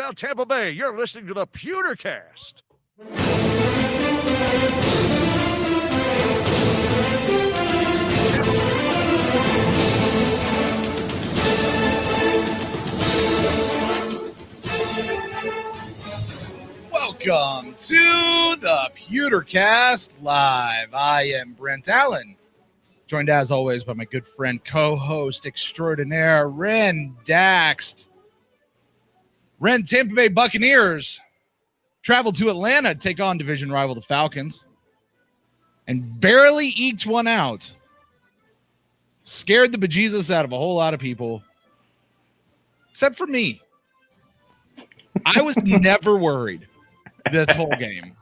touchdown, Tampa Bay. You're listening to the PewterCast. Welcome to the PewterCast Live. I am Brent Allen, joined as always by my good friend, co-host extraordinaire, Ren Daxt. Ren, Tampa Bay Buccaneers traveled to Atlanta to take on division rival the Falcons and barely eked one out. Scared the bejesus out of a whole lot of people, except for me. I was never worried this whole game.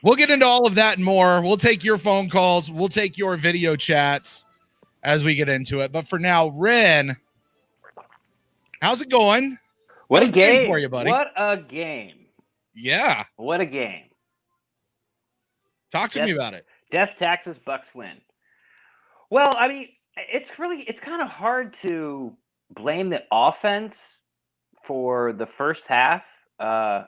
We'll get into all of that and more. We'll take your phone calls. We'll take your video chats as we get into it. But for now, Ren, how's it going? What How's a game for you, buddy? What a game. Yeah. What a game. Talk to me about it. Death taxes, Bucs win. Well, I mean, it's kind of hard to blame the offense for the first half,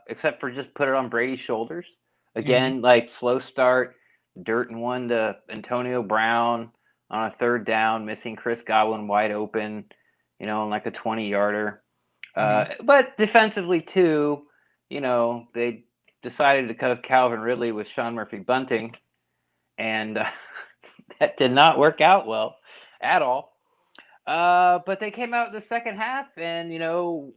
except for just put it on Brady's shoulders. Again, like slow start, dirt and one to Antonio Brown on a third down, missing Chris Godwin wide open, on like a 20-yarder. But defensively, too, they decided to cut Calvin Ridley with Sean Murphy bunting, and that did not work out well at all. But they came out in the second half, and you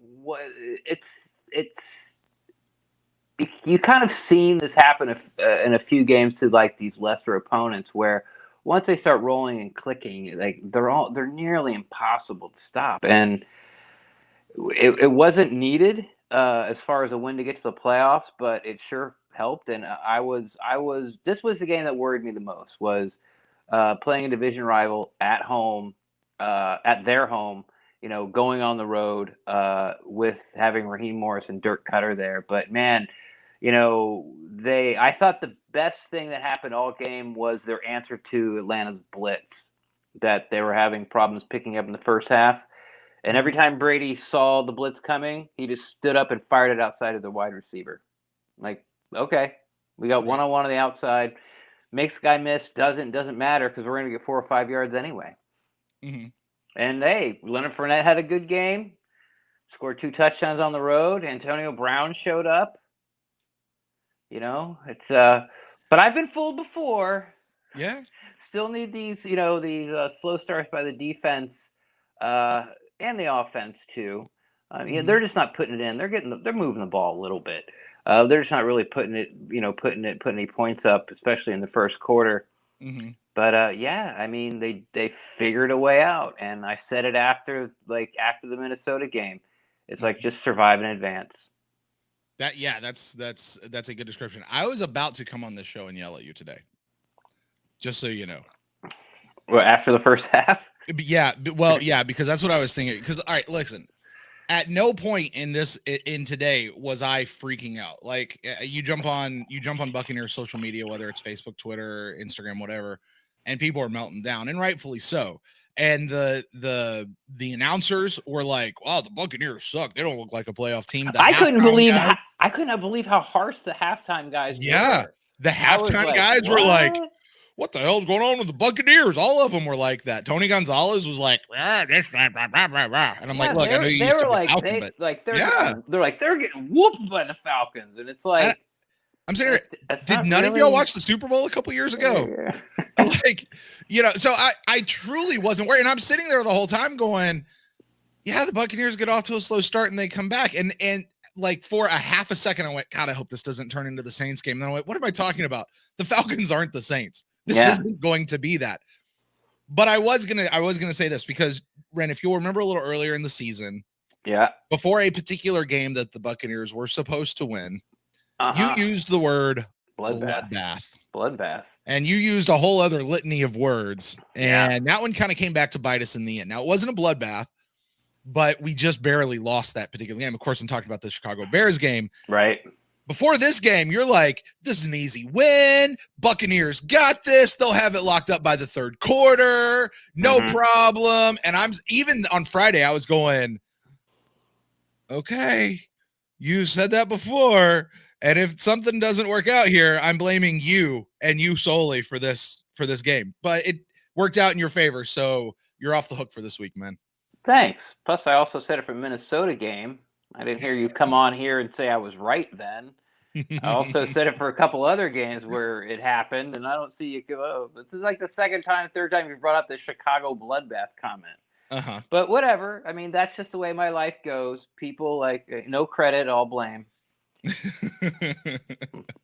kind of seen this happen in a few games to like these lesser opponents, where once they start rolling and clicking, like they're nearly impossible to stop, and it wasn't needed as far as a win to get to the playoffs, but it sure helped. And this was the game that worried me the most, was playing a division rival at home, at their home, going on the road with having Raheem Morris and Dirk Cutter there. But man, I thought the best thing that happened all game was their answer to Atlanta's blitz that they were having problems picking up in the first half. And every time Brady saw the blitz coming, he just stood up and fired it outside of the wide receiver. Like, okay, we got one-on-one on the outside. Makes the guy miss, doesn't matter, because we're going to get 4 or 5 yards anyway. Mm-hmm. And hey, Leonard Fournette had a good game, scored 2 touchdowns on the road. Antonio Brown showed up. It's but I've been fooled before. Yeah. Still need these, these slow starts by the defense and the offense too. They're just not putting it in. They're moving the ball a little bit. They're just not really putting any points up, especially in the first quarter. Mm-hmm. But I mean, they figured a way out, and I said it after the Minnesota game. It's like just survive in advance. That's a good description. I was about to come on this show and yell at you today, just so you know. Well, after the first half? Yeah, because that's what I was thinking. Because all right, listen. At no point in today was I freaking out. Like you jump on Buccaneers social media, whether it's Facebook, Twitter, Instagram, whatever, and people are melting down, and rightfully so. And the announcers were like, "Wow, the Buccaneers suck. They don't look like a playoff team." I couldn't believe how harsh the halftime guys were. Yeah, the halftime guys were like, "What the hell's going on with the Buccaneers?" All of them were like that. Tony Gonzalez was like, this, and I'm like, look, I know you used to be Falcon, but they're getting whooped by the Falcons, and it's like, I'm saying, did none of y'all watch the Super Bowl a couple years ago? Yeah. So I truly wasn't worried, and I'm sitting there the whole time going, yeah, the Buccaneers get off to a slow start and they come back, and like for a half a second, I went, God, I hope this doesn't turn into the Saints game. And then I went, what am I talking about? The Falcons aren't the Saints. This isn't going to be that. But I was gonna say this because, Ren, if you'll remember a little earlier in the season, before a particular game that the Buccaneers were supposed to win, you used the word bloodbath, and you used a whole other litany of words, and that one kind of came back to bite us in the end. Now, it wasn't a bloodbath, but we just barely lost that particular game. Of course, I'm talking about the Chicago Bears game, right? Before this game, you're like, this is an easy win. Buccaneers got this. They'll have it locked up by the third quarter. No problem. And I'm even on Friday, I was going, okay, You said that before. And if something doesn't work out here, I'm blaming you and you solely for this game. But it worked out in your favor, so you're off the hook for this week, man. Thanks. Plus, I also said it for Minnesota game. I didn't hear you come on here and say I was right then. I also said it for a couple other games where it happened, and I don't see you go. Oh, this is like the third time you brought up the Chicago bloodbath comment. Uh-huh. But whatever. I mean, that's just the way my life goes. People like no credit, all blame.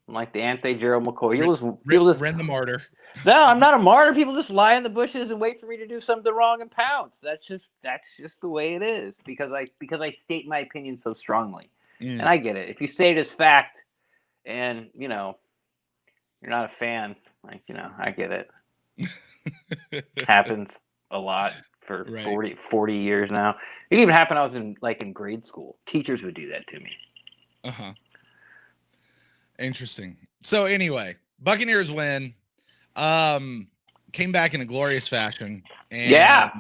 Like the anti-Gerald McCoy. People just Ren the martyr. No, I'm not a martyr. People just lie in the bushes and wait for me to do something wrong and pounce. That's just the way it is because I state my opinion so strongly. And I get it. If you say it as fact and, you're not a fan, I get it. Happens a lot for 40 years now. It even happened I was in grade school. Teachers would do that to me. Uh-huh. Interesting. So anyway, Buccaneers win. Came back in a glorious fashion. And,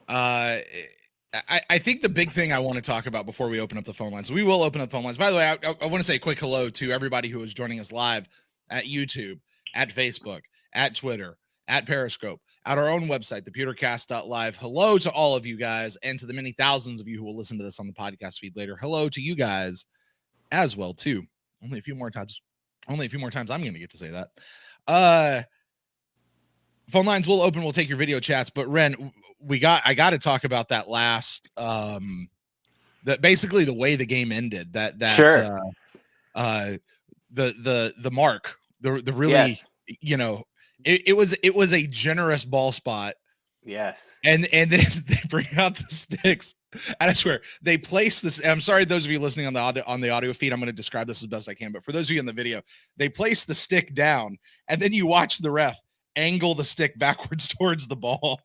I think the big thing I want to talk about before we open up the phone lines, we will open up the phone lines. By the way, I want to say a quick hello to everybody who is joining us live at YouTube, at Facebook, at Twitter, at Periscope, at our own website, thepewtercast.live. Hello to all of you guys and to the many thousands of you who will listen to this on the podcast feed later. Hello to you guys as well, too. Only a few more times I'm going to get to say that. Phone lines will open. We'll take your video chats. But Ren, I got to talk about that last, that basically the way the game ended. Sure. The mark, the really, yes. It was a generous ball spot. Yes. And then they bring out the sticks. And I swear they place this. I'm sorry, those of you listening on the audio feed, I'm going to describe this as best I can. But for those of you in the video, they place the stick down, and then you watch the ref angle the stick backwards towards the ball.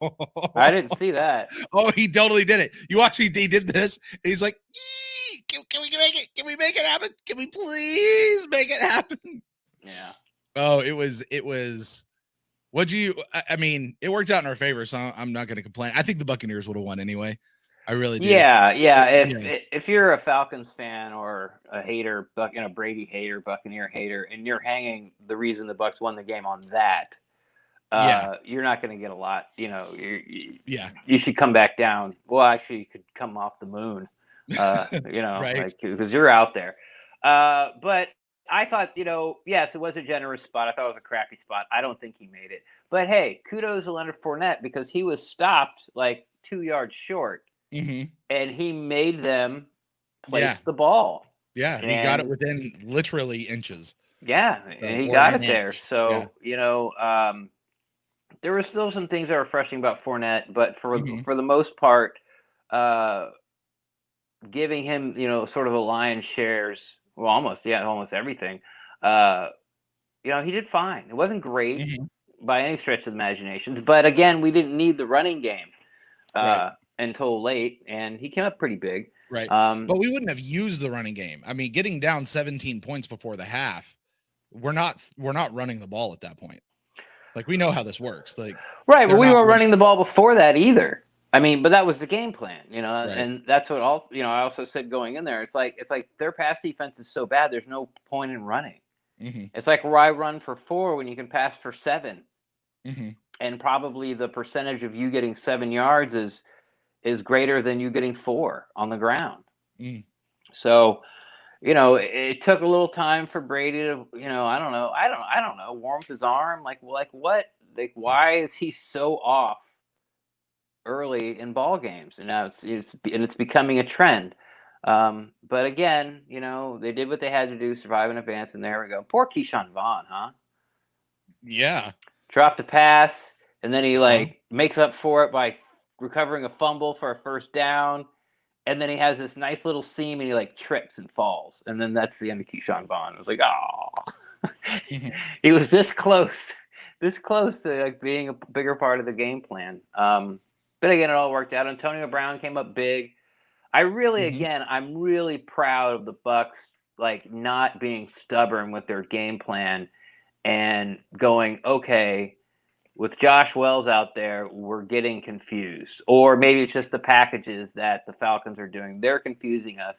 I didn't see that. Oh, he totally did it. You watch, he did this, and he's like, can we make it? Can we make it happen? Can we please make it happen? Yeah. Oh, it was. I mean, it worked out in our favor, so I'm not going to complain. I think the Buccaneers would have won anyway. I really do. Yeah. If you're a Falcons fan or a hater, Brady hater, Buccaneer hater, and you're hanging the reason the Bucs won the game on that, you're not going to get a lot. You should come back down. Well, actually, you could come off the moon. Right. Because you're out there. But I thought, yes, it was a generous spot. I thought it was a crappy spot. I don't think he made it. But hey, kudos to Leonard Fournette because he was stopped like 2 yards short. Mm-hmm. And he made them place the ball. Yeah, he got it within literally inches. Yeah, and he got it there. So, there were still some things that were frustrating about Fournette, but for the most part, giving him, sort of a lion's shares, well, almost everything. He did fine. It wasn't great by any stretch of the imaginations, but again, we didn't need the running game until late, and he came up pretty big. Right. But we wouldn't have used the running game. I mean, getting down 17 points before the half, we're not running the ball at that point. Like, we know how this works. Like, right, but we weren't running the ball before that either. I mean, but that was the game plan, and that's what I also said going in there. It's like their pass defense is so bad. There's no point in running. Mm-hmm. It's like why run for 4 when you can pass for 7, and probably the percentage of you getting 7 yards is greater than you getting 4 on the ground. So, it took a little time for Brady to, I don't know, warm up his arm. Like what? Like, why is he so off early in ball games? And now it's becoming a trend. But again, they did what they had to do, survive in advance, and there we go. Poor Keyshawn Vaughn, huh? Yeah. Dropped a pass, and then he makes up for it by recovering a fumble for a first down, and then he has this nice little seam, and he trips and falls, and then that's the end of Keyshawn Vaughn. It was like, he was this close to being a bigger part of the game plan. But again, it all worked out. Antonio Brown came up big. I'm really proud of the Bucs, not being stubborn with their game plan and going, okay, with Josh Wells out there, we're getting confused. Or maybe it's just the packages that the Falcons are doing. They're confusing us.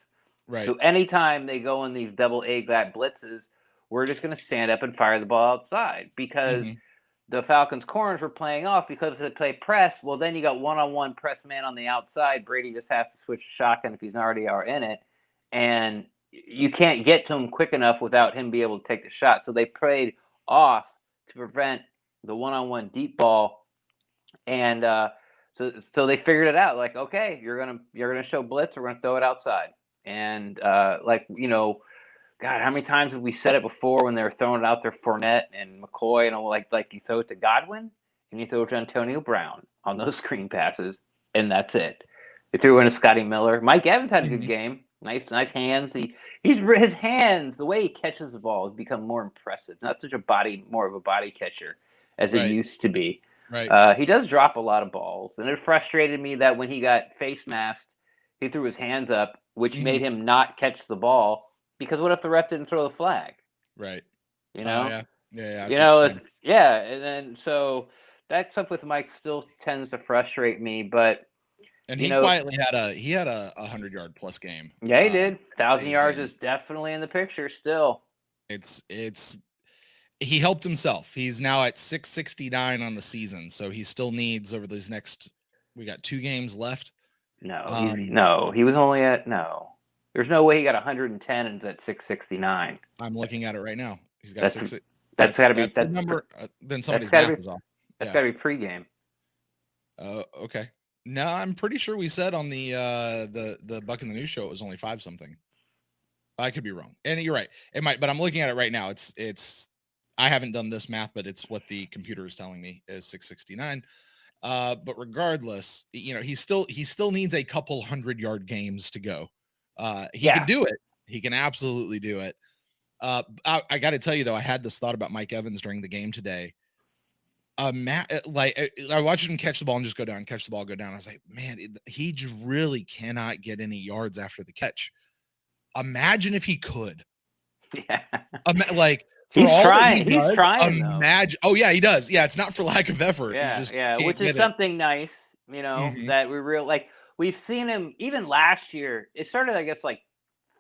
Right. So anytime they go in these double A-gap blitzes, we're just going to stand up and fire the ball outside because the Falcons' corners were playing off because if they play press, well, then you got one-on-one press man on the outside. Brady just has to switch to shotgun if he's already in it. And you can't get to him quick enough without him being able to take the shot. So they played off to prevent the one-on-one deep ball. And so they figured it out. Like, okay, you're gonna show blitz. We're gonna throw it outside. And God, how many times have we said it before when they were throwing it out there, Fournette and McCoy, and like you throw it to Godwin and you throw it to Antonio Brown on those screen passes, and that's it. They threw in to Scotty Miller. Mike Evans had a good game. Nice hands. His hands, the way he catches the ball has become more impressive. Not such more of a body catcher as it used to be. Right. He does drop a lot of balls, and it frustrated me that when he got face masked, he threw his hands up, which made him not catch the ball. Because what if the ref didn't throw the flag? Right. You know? Yeah. And then so that stuff with Mike still tends to frustrate me, but and he quietly had a 100-yard plus game. Yeah, he did. 1,000 yards is definitely in the picture still. He helped himself. He's now at 669 on the season, so he still needs over those next. We got 2 games left. No, he was only at There's no way he got 110 and is at 669. I'm looking at it right now. He's got that's got to be the number. Then somebody's math is off. That's got to be pregame. Okay. No, I'm pretty sure we said on the Buck in the News show it was only 5 something. I could be wrong, and you're right. It might, but I'm looking at it right now. It's. I haven't done this math, but it's what the computer is telling me is 669. But regardless, he still needs a couple 100-yard games to go. He can do it. He can absolutely do it. I got to tell you though, I had this thought about Mike Evans during the game today. I watched him catch the ball and just go down, catch the ball, go down. I was like, man, he really cannot get any yards after the catch. Imagine if he could. Yeah. For he's all trying. He does, he's trying. Imagine. Oh yeah, he does. Yeah, it's not for lack of effort. Yeah, which is something nice. That we've seen him even last year. It started, I guess, like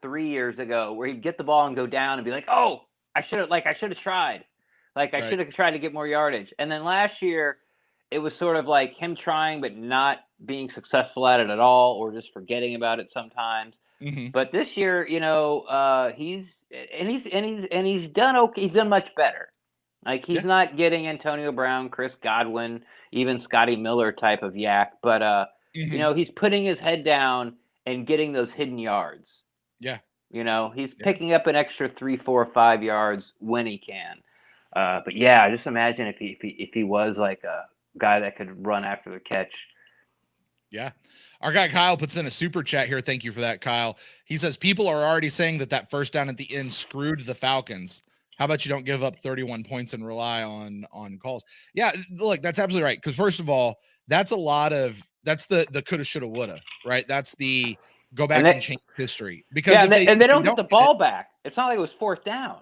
3 years ago, where he'd get the ball and go down and be like, "Oh, I should have tried. I should have tried to get more yardage." And then last year, it was sort of like him trying but not being successful at it at all, or just forgetting about it sometimes. But this year, he's done okay. He's done much better. Like he's not getting Antonio Brown, Chris Godwin, even Scotty Miller type of yak, but he's putting his head down and getting those hidden yards. Yeah. He's picking up an extra 3, 4, 5 yards when he can. But yeah, just imagine if he was like a guy that could run after the catch. Yeah. Our guy Kyle puts in a super chat here. Thank you for that, Kyle. He says people are already saying that first down at the end screwed the Falcons. How about you don't give up 31 points and rely on calls? Yeah, look, that's absolutely right. Because first of all, that's the coulda, shoulda, woulda, right? That's the go back and change history. Because they don't get the ball back. It's not like it was 4th down.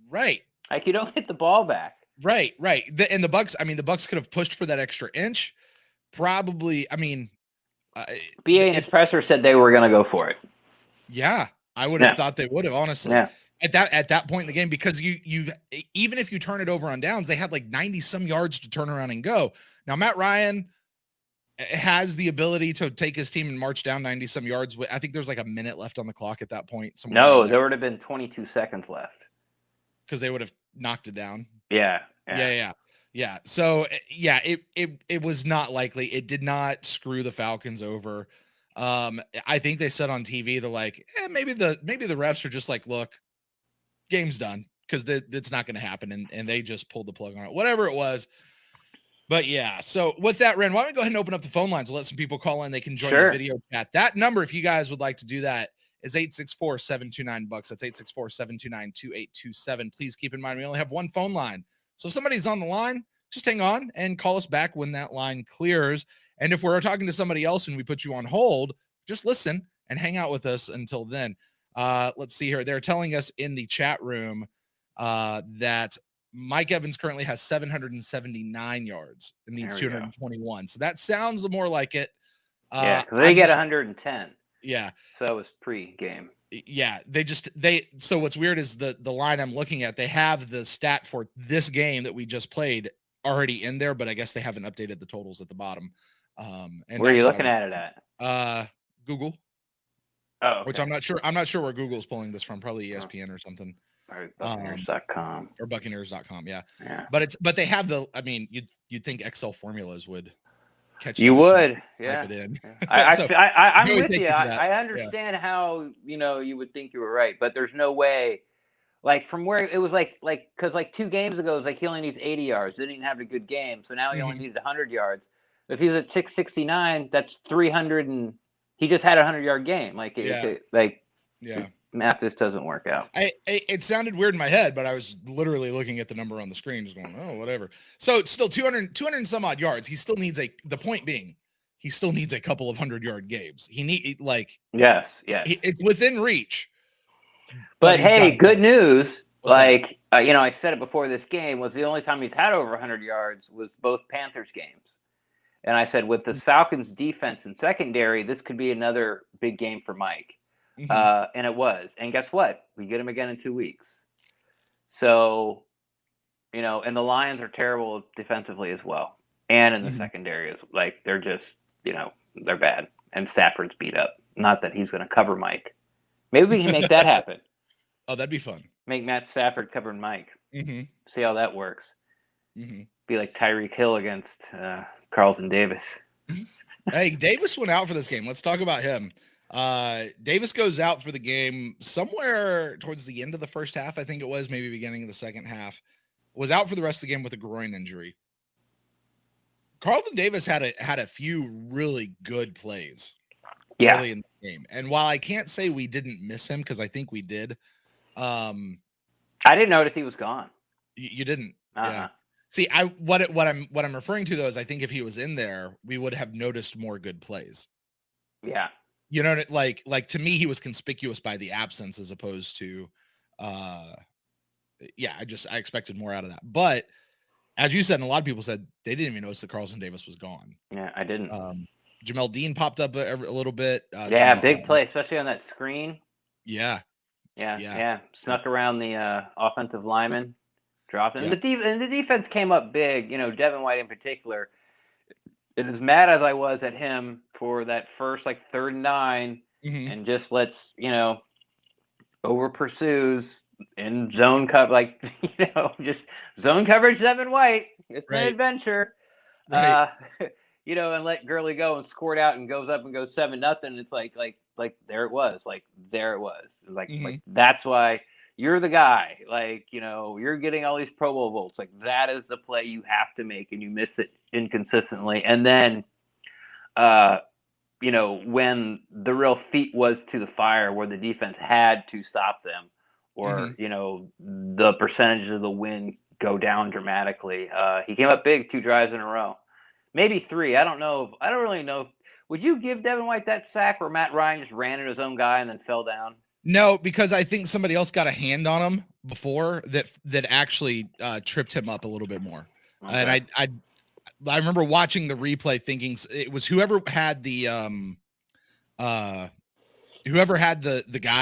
Right. Like you don't get the ball back. Right. And the Bucs could have pushed for that extra inch. Probably, BA in his presser said they were going to go for it. Yeah, I would have thought they would have, honestly. Yeah. At that point in the game, because you even if you turn it over on downs, they had like 90 some yards to turn around and go. Now Matt Ryan has the ability to take his team and march down 90 some yards. I think there's like a minute left on the clock at that point. No, there would have been 22 seconds left because they would have knocked it down. Yeah. So it was not likely. It did not screw the Falcons over. I think they said on TV, they're like, maybe the refs are just like, look, game's done, because it's not going to happen, and they just pulled the plug on it, whatever it was. But yeah, so with that, Ren, why don't we go ahead and open up the phone lines? We'll let some people call in. They can join the video chat. That number, if you guys would like to do that, is 864-729-BUCKS. That's 864-729-2827. Please keep in mind, we only have one phone line. So if somebody's on the line, just hang on and call us back when that line clears. And if we're talking to somebody else and we put you on hold, just listen and hang out with us until then. Let's see here. They're telling us in the chat room that Mike Evans currently has 779 yards and needs 221. So that sounds more like it. Because they get 110. Yeah. So that was pre-game. Yeah, so what's weird is the line I'm looking at, they have the stat for this game that we just played already in there, but I guess they haven't updated the totals at the bottom. And where are you looking at it at? Google. Oh, okay. Which I'm not sure where Google's pulling this from, probably ESPN or something. Or Buccaneers.com. Or Buccaneers.com, yeah. But they have you'd think Excel formulas would catch you would, yeah. Type it in. I'm with you. I understand how you would think you were right, but there's no way. Like from where it was because 2 games ago it was like he only needs 80 yards. Didn't even have a good game, so now he only needed 100 yards. If he was at 669, that's 300, and he just had a 100-yard game. Math just doesn't work out. It sounded weird in my head, but I was literally looking at the number on the screen, just going, oh, whatever. So it's still 200 and some odd yards. He still needs the point being, he still needs a couple of 100-yard games. Yes, it's within reach. But hey, good news. I said it before this game was the only time he's had over 100 yards was both Panthers games. And I said, with this Falcons defense and secondary, this could be another big game for Mike. And it was. And guess what? We get him again in 2 weeks. So, and the Lions are terrible defensively as well. And in the secondary is they're just, they're bad. And Stafford's beat up. Not that he's going to cover Mike. Maybe we can make that happen. Oh, that'd be fun. Make Matt Stafford cover Mike. See how that works. Be like Tyreek Hill against Carlton Davis. Hey, Davis went out for this game. Let's talk about him. Davis goes out for the game somewhere towards the end of the first half. I think it was maybe beginning of the second half. Was out for the rest of the game with a groin injury. Carlton Davis had a few really good plays. Yeah. Early in the game. And while I can't say we didn't miss him, because I think we did. I didn't notice he was gone. You didn't. Yeah. See, what I'm referring to though is I think if he was in there, we would have noticed more good plays. Yeah. To me, he was conspicuous by the absence as opposed to, I expected more out of that. But as you said, and a lot of people said they didn't even notice that Carlton Davis was gone. Yeah, I didn't. Jamel Dean popped up a little bit. Big play, especially on that screen. Yeah. Snuck around the offensive lineman, dropped it. And the defense came up big. Devin White in particular. And as mad as I was at him for that first 3rd and 9, and just over pursues in zone cover, just zone coverage. Devin White, it's an adventure. Right. And let Gurley go and score it out and goes up and goes 7-0. It's there it was. That's why you're the guy. You're getting all these Pro Bowl votes. That is the play you have to make, and you miss it inconsistently. And then, when the real feat was to the fire, where the defense had to stop them, or the percentage of the win go down dramatically. He came up big 2 drives in a row. Maybe 3. I don't know. I don't really know. Would you give Devin White that sack where Matt Ryan just ran into his own guy and then fell down? No, because I think somebody else got a hand on him before that actually tripped him up a little bit more. Okay. And I remember watching the replay thinking it was whoever had the guy,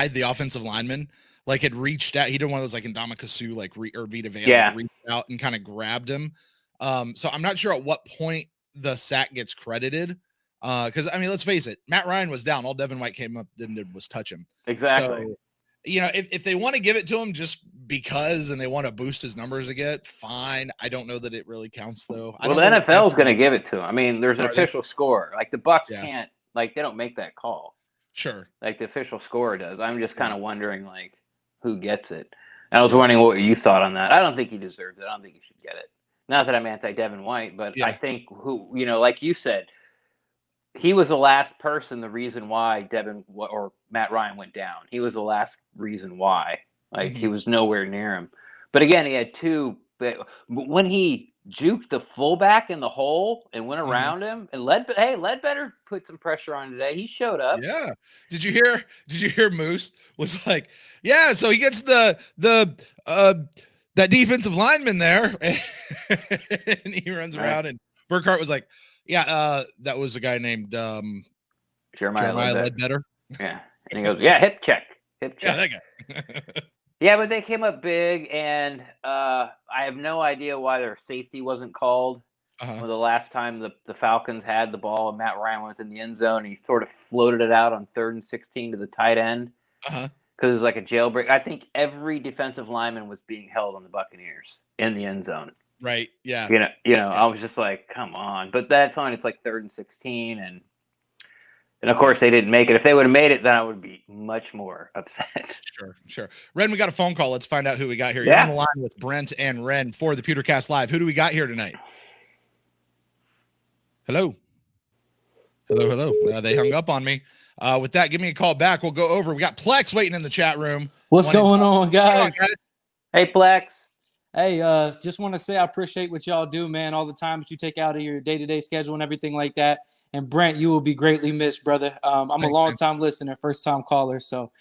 the offensive lineman, had reached out. He did one of those Ndamukong Suh, or Vita Vea, reached out and kind of grabbed him. So I'm not sure at what point the sack gets credited. Because let's face it, Matt Ryan was down. All Devin White came up and did was touch him. Exactly. So, if they want to give it to him just because and they want to boost his numbers again, fine. I don't know that it really counts though. Well, the NFL is going to give it to him. There's an official score. The Bucs can't. They don't make that call. Sure. The official score does. I'm just kind of wondering who gets it. And I was wondering what you thought on that. I don't think he deserves it. I don't think he should get it. Not that I'm anti-Devin White, but I think like you said, he was the last person, the reason why Devin or Matt Ryan went down. He was the last reason why. He was nowhere near him. But again, he had 2. But when he juked the fullback in the hole and went around him, and Ledbetter put some pressure on today. He showed up. Yeah. Did you hear Moose was so he gets that defensive lineman there, and he runs around, and Burkhart was that was a guy named Jeremiah Ledbetter. Ledbetter. Yeah. And he goes, hip check. Hip Yeah, check. that guy. Yeah, but they came up big, and I have no idea why their safety wasn't called. Well, the last time the Falcons had the ball and Matt Ryan was in the end zone, he sort of floated it out on 3rd and 16 to the tight end because it was like a jailbreak. I think every defensive lineman was being held on the Buccaneers in the end zone. Right. Yeah. I was just like, come on. But that's fine. It's like 3rd and 16, and of course they didn't make it. If they would have made it, then I would be much more upset. Sure. Ren, we got a phone call. Let's find out who we got here. You're on the line with Brent and Ren for the PewterCast Live. Who do we got here tonight? Hello. They hung up on me. With that, give me a call back. We'll go over. We got Plex waiting in the chat room. What's going on, guys? Hey, Plex. Hey, just want to say I appreciate what y'all do, man, all the time that you take out of your day-to-day schedule and everything like that. And Brent, you will be greatly missed, brother. I'm a long-time listener, first-time caller, so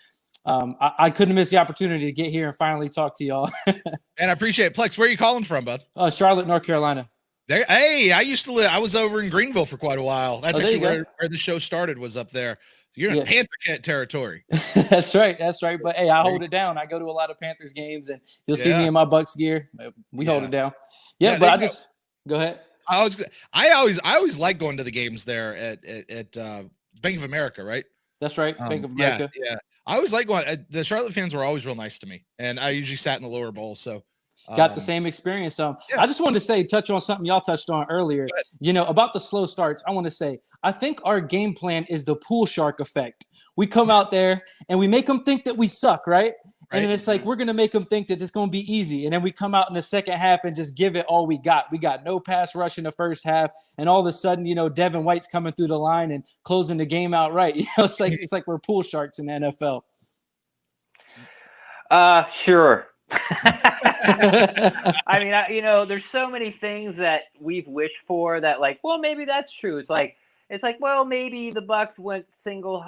I couldn't miss the opportunity to get here and finally talk to y'all. And I appreciate it. Plex, where are you calling from, bud? Charlotte, North Carolina. Hey, I used to live. I was over in Greenville for quite a while. That's actually where the show started, was up there. So you're in Panther Cat territory. That's right. But hey, I hold it down. I go to a lot of Panthers games, and you'll see me in my Bucs gear. We hold it down. Yeah, but go ahead. I always like going to the games there at Bank of America, right? That's right, Bank of America. Yeah. I always like going. The Charlotte fans were always real nice to me, and I usually sat in the lower bowl. So. Got the same experience. I just wanted to touch on something y'all touched on earlier, about the slow starts. I want to say, I think our game plan is the pool shark effect. We come out there and we make them think that we suck, right? And then it's like, we're going to make them think that it's going to be easy. And then we come out in the second half and just give it all we got. We got no pass rush in the first half. And all of a sudden, Devin White's coming through the line and closing the game out right. It's like we're pool sharks in the NFL. Sure. I mean, there's so many things that we've wished for that, like, well, maybe that's true. It's like, well, maybe the Bucs went single,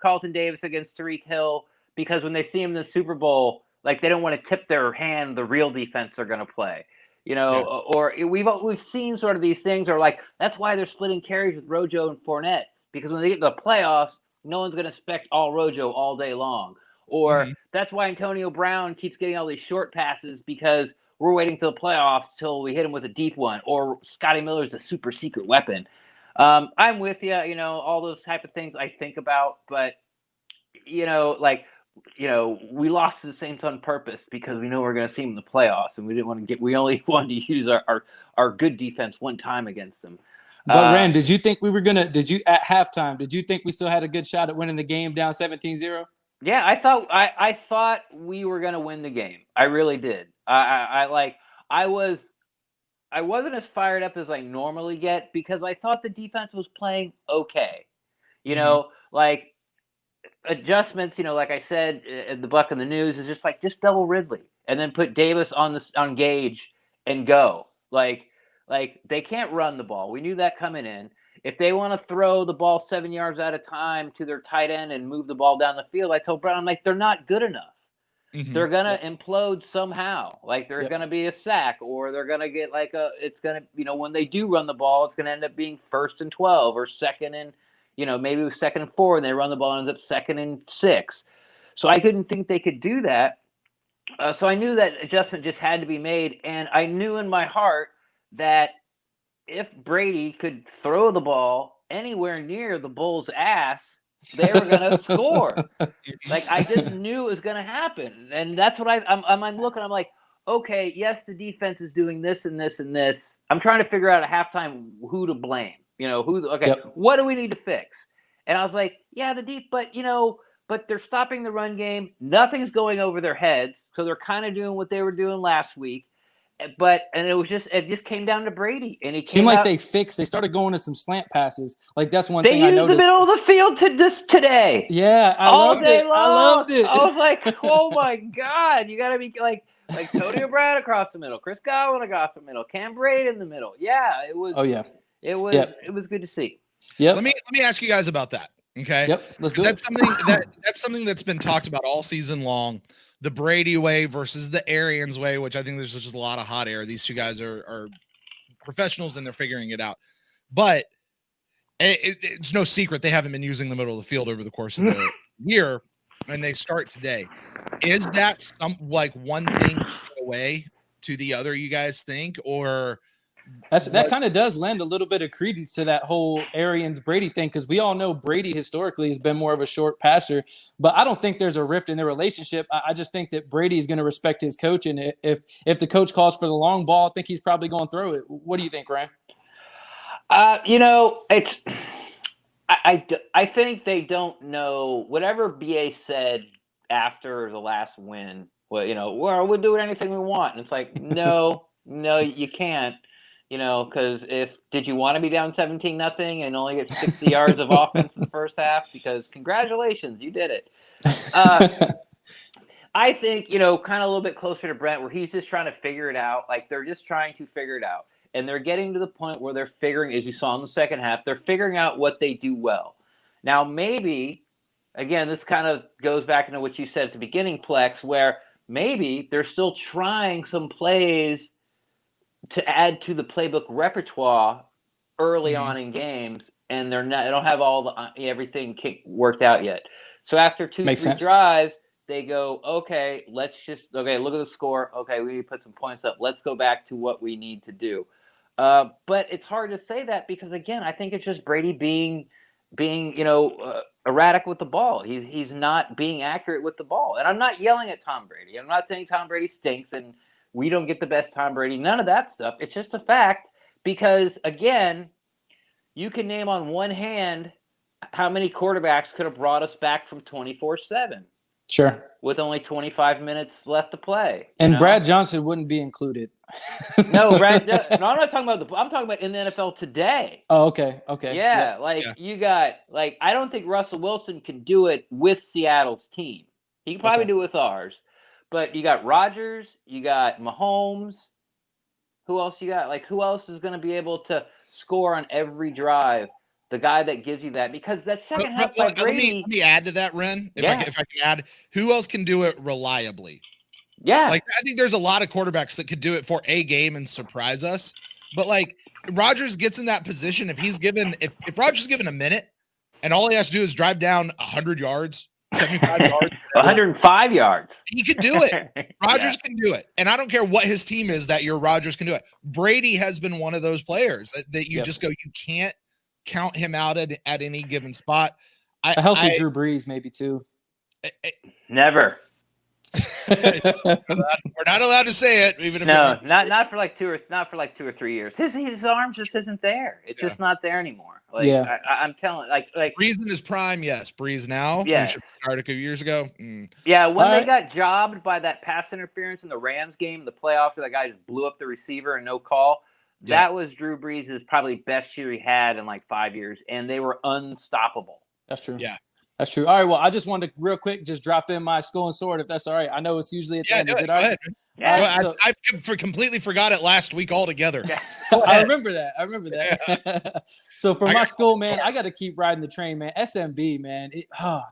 Carlton Davis against Tyreek Hill because when they see him in the Super Bowl, like, they don't want to tip their hand the real defense they're going to play, or we've seen sort of these things, or like, that's why they're splitting carries with Rojo and Fournette, because when they get to the playoffs, no one's going to expect all Rojo all day long. Or that's why Antonio Brown keeps getting all these short passes, because we're waiting till the playoffs till we hit him with a deep one. Or Scotty Miller's a super secret weapon. I'm with you, all those type of things I think about. But, we lost to the Saints on purpose because we know we're going to see them in the playoffs. And we only wanted to use our good defense one time against them. But Ren, at halftime, did you think we still had a good shot at winning the game down 17-0? Yeah, I thought we were gonna win the game. I really did. I wasn't as fired up as I normally get because I thought the defense was playing okay. Like adjustments. Like I said, the Buck in the news is just double Ridley and then put Davis on Gage and go. Like they can't run the ball. We knew that coming in. If they want to throw the ball 7 yards at a time to their tight end and move the ball down the field, I told Brown, I'm like, they're not good enough. They're going to implode somehow. Like there's going to be a sack, or they're going to get when they do run the ball, it's going to end up being 1st and 12 or 2nd and, maybe it was 2nd and 4 and they run the ball and ends up 2nd and 6. So I couldn't think they could do that. So I knew that adjustment just had to be made. And I knew in my heart that if Brady could throw the ball anywhere near the Bulls' ass, they were going to score. Like, I just knew it was going to happen. And that's what I'm looking. I'm like, okay, yes, the defense is doing this and this and this. I'm trying to figure out at halftime who to blame. What do we need to fix? And I was like, yeah, but they're stopping the run game. Nothing's going over their heads. So they're kind of doing what they were doing last week. It just came down to Brady, and it seemed like they started going to some slant passes. Like that's one thing I noticed. They used the middle of the field today. Yeah, I loved it. I was like, oh my God, you got to be like Antonio Brown across the middle, Chris Godwin across the middle, Cam Brate in the middle. Yeah, it was. Oh yeah, it was good to see. Yeah. Let me ask you guys about that. Okay. Yep. Let's do it. That's something that's been talked about all season long. The Brady way versus the Arians way, which I think there's just a lot of hot air. These two guys are professionals and they're figuring it out. But it's no secret they haven't been using the middle of the field over the course of the year. and they start today, is that one thing away to the other, you guys think? Or that kind of does lend a little bit of credence to that whole Arians Brady thing, because we all know Brady historically has been more of a short passer, but I don't think there's a rift in their relationship. I just think that Brady is going to respect his coach, and if the coach calls for the long ball, I think he's probably going to throw it. What do you think, Ryan? It's I think they don't know whatever BA said after the last win. Well, we'll do anything we want, and it's like no, you can't. Because did you want to be down 17-0 and only get 60 yards of offense in the first half? Because congratulations, you did it. I think, kind of a little bit closer to Brent, where he's just trying to figure it out. Like, they're just trying to figure it out. And they're getting to the point where they're figuring, as you saw in the second half, they're figuring out what they do well. Now, maybe, again, this kind of goes back into what you said at the beginning, Plex, where maybe they're still trying some plays to add to the playbook repertoire early on in games, and they don't have everything worked out yet. So after 2-3 drives, they go, okay, look at the score. Okay, we need to put some points up. Let's go back to what we need to do. But it's hard to say that because, again, I think it's just Brady being erratic with the ball. He's not being accurate with the ball. And I'm not yelling at Tom Brady. I'm not saying Tom Brady stinks and we don't get the best Tom Brady. None of that stuff. It's just a fact because, again, you can name on one hand how many quarterbacks could have brought us back from 24/7. Sure. With only 25 minutes left to play. And Brad Johnson wouldn't be included. No, Brad. No, I'm not talking about I'm talking about in the NFL today. Oh, okay. Yeah, you got I don't think Russell Wilson can do it with Seattle's team. He can probably do it with ours. But you got Rodgers, you got Mahomes. Who else you got? Who else is going to be able to score on every drive? The guy that gives you that, because that second half by Brady. Let me add to that, Ren. If I can add, who else can do it reliably? Yeah, I think there's a lot of quarterbacks that could do it for a game and surprise us. But Rodgers gets in that position if if Rodgers is given a minute and all he has to do is drive down 100 yards, 75 yards, 105 yards. He could do it. Rodgers can do it. And I don't care what his team is that year, Rodgers can do it. Brady has been one of those players that you just go, you can't count him out at any given spot. A healthy Drew Brees, maybe too. Never. We're not allowed to say it, even if not for 2 or 3 years. His arm just isn't there. It's just not there anymore. I'm telling Brees in his prime, yes. Brees now, started a few years ago. Yeah, when they got jobbed by that pass interference in the Rams game, the playoffs, where that guy just blew up the receiver and no call. That was Drew Brees' probably best year he had in 5 years, and they were unstoppable. That's true. Yeah. That's true. All right, well, I just wanted to real quick just drop in my skull and sword, if that's all right. I know it's usually at the end. Is it all right? Yeah, I completely forgot it last week altogether. Yeah. I remember that. Yeah. So for my skull, man, I got to keep riding the train, man. SMB, man.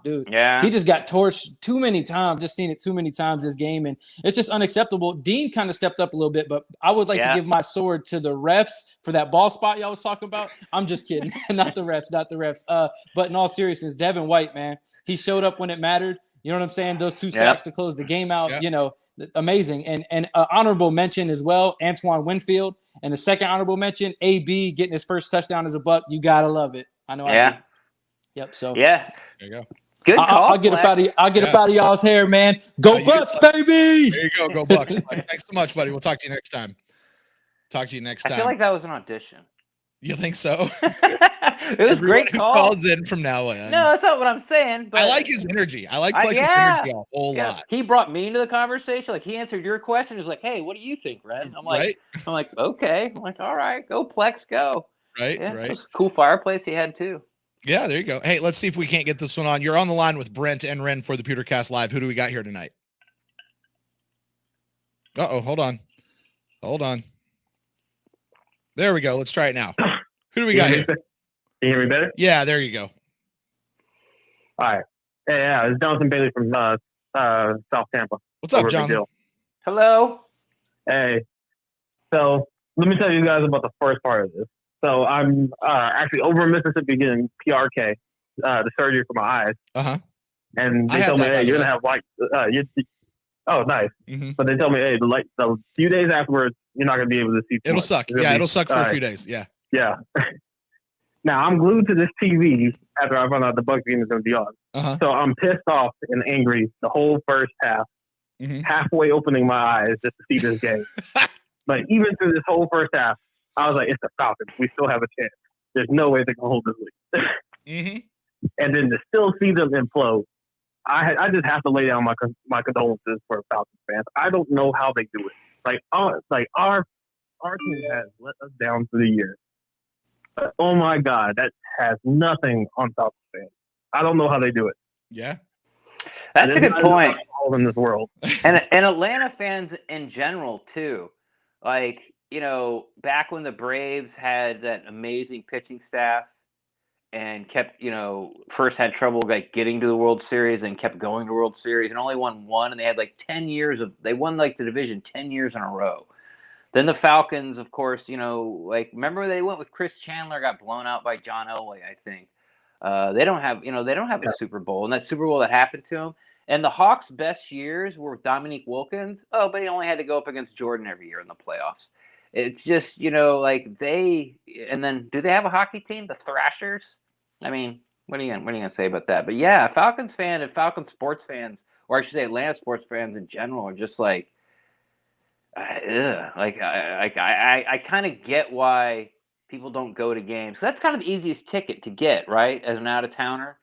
Dude. Yeah. He just got torched too many times. Just seen it too many times this game, and it's just unacceptable. Dean kind of stepped up a little bit, but I would like to give my sword to the refs for that ball spot y'all was talking about. I'm just kidding. Not the refs. But in all seriousness, Devin White, man, he showed up when it mattered. You know what I'm saying? Those 2 sacks to close the game out, amazing. And honorable mention as well, Antoine Winfield. And the second honorable mention, AB getting his first touchdown as a Buck. You got to love it. I know. Yeah. Yep. So. Yeah. There you go. Good call. I'll get up out of y'all's hair, man. Go Bucs, baby. There you go. Go Bucs. Thanks so much, buddy. We'll talk to you next time. I feel like that was an audition. You think so? It was great call. Calls in from now on. No, that's not what I'm saying. But I like his energy. I like Plex's energy a whole lot. He brought me into the conversation. He answered your question. He was like, "Hey, what do you think, Red?" I'm like, "Okay." I'm like, "All right, go Plex, go." Right. It was a cool fireplace he had too. Yeah, there you go. Hey, let's see if we can't get this one on. You're on the line with Brent and Ren for the PewterCast Live. Who do we got here tonight? Hold on. There we go. Let's try it now. Who do we got here? Can you hear me better? Yeah, there you go. All right. Yeah, it's Jonathan Bailey from South Tampa. What's up, John? Hello. Hey. So let me tell you guys about the first part of this. So I'm actually over in Mississippi getting PRK, the surgery for my eyes. Uh-huh. and they told me, hey, you're gonna have like, oh, nice. Mm-hmm. But they told me, hey, the few days afterwards, you're not gonna be able to see. It'll suck. It'll suck for a few days. Yeah. Yeah. Now I'm glued to this TV after I found out the Bucs game is gonna be on. Uh-huh. So I'm pissed off and angry the whole first half. Mm-hmm. Halfway opening my eyes just to see this game. But even through this whole first half, I was like, it's the Falcons. We still have a chance. There's no way they can hold this lead. Mm-hmm. And then to still see them implode, I just have to lay down my condolences for Falcons fans. I don't know how they do it. Like our team has let us down for the year. But, oh my God, that has nothing on Falcons fans. I don't know how they do it. Yeah. That's a good point. All in this world, and Atlanta fans in general too. Like, you know, back when the Braves had that amazing pitching staff and kept, you know, first had trouble like getting to the World Series and kept going to World Series and only won one, and they had like 10 years of they won like the division 10 years in a row. Then the Falcons, of course, you know, like remember they went with Chris Chandler, got blown out by John Elway, I think. They don't have a Super Bowl, and that Super Bowl that happened to them. And the Hawks' best years were with Dominique Wilkins. Oh, but he only had to go up against Jordan every year in the playoffs. It's just, you know, like and then do they have a hockey team? The Thrashers? I mean, what are you gonna say about that? But yeah, Falcons fan and Falcons sports fans, or I should say Atlanta sports fans in general, are just like, I kind of get why people don't go to games. So that's kind of the easiest ticket to get, right? As an out-of-towner,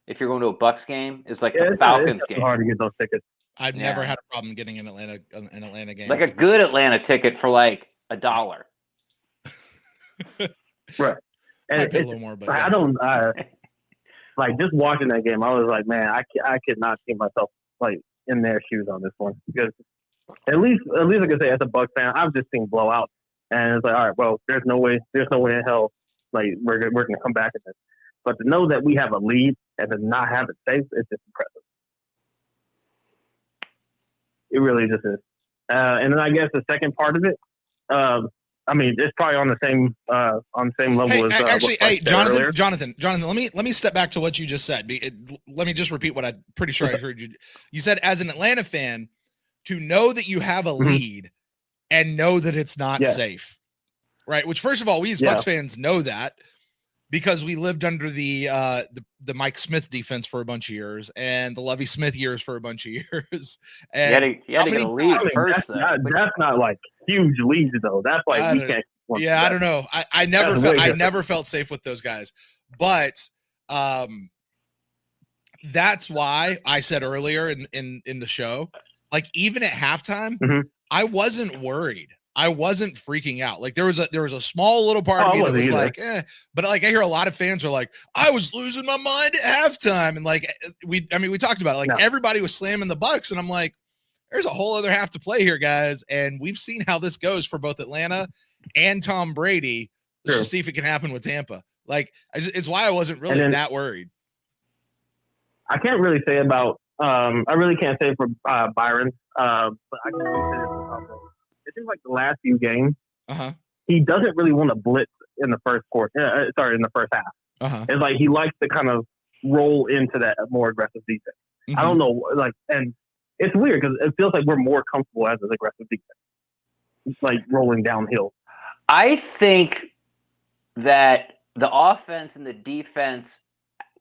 if you're going to a Bucs game, is like the Falcons game. It's hard to get those tickets. I've never had a problem getting an Atlanta game. Like a good Atlanta ticket for like $1. Right. And Might pay a little more, but yeah. I don't like just watching that game. I was like, man, I could not see myself like in their shoes on this one, because at least I can say as a Bucs fan, I've just seen blowouts, and it's like, all right, well, there's no way in hell like we're gonna come back at this. But to know that we have a lead and to not have it safe, it's just impressive. It really just is. And then I guess the second part of it, I mean, it's probably on the same level as Jonathan. Let me step back to what you just said. Let me just repeat what I'm pretty sure I heard you. You said, as an Atlanta fan, to know that you have a lead and know that it's not safe, right? Which, first of all, we as Bucs fans know that, because we lived under the Mike Smith defense for a bunch of years and the Lovie Smith years for a bunch of years. And you had to get a lead first. That's not like huge leads though. That's like we can't. Yeah, I don't know. I never felt safe with those guys, but that's why I said earlier in the show, like even at halftime, I wasn't worried. I wasn't freaking out. Like there was a small little part of me that was like, but like I hear a lot of fans are like, I was losing my mind at halftime. And like, we talked about it. Like everybody was slamming the Bucs, and I'm like, there's a whole other half to play here, guys. And we've seen how this goes for both Atlanta and Tom Brady. Let's just see if it can happen with Tampa. Like it's why I wasn't really that worried. I can't really say about, I really can't say for Byron, but I can really say this about Brady. It seems like the last few games, he doesn't really want to blitz in the first quarter. In the first half. It's like he likes to kind of roll into that more aggressive defense. I don't know, like, and it's weird because it feels like we're more comfortable as an aggressive defense, like rolling downhill. I think that the offense and the defense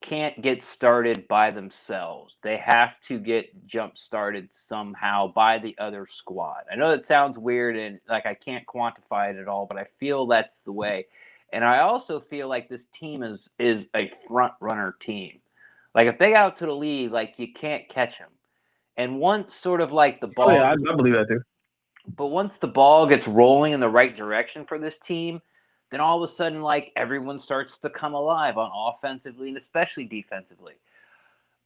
can't get started by themselves. They have to get jump started somehow by the other squad. I know that sounds weird and like I can't quantify it at all, but I feel that's the way. And I also feel like this team is a front runner team. Like if they got out to the lead, like you can't catch them. And once sort of like the ball, I believe that too. But once the ball gets rolling in the right direction for this team, then all of a sudden, like, everyone starts to come alive on offensively and especially defensively.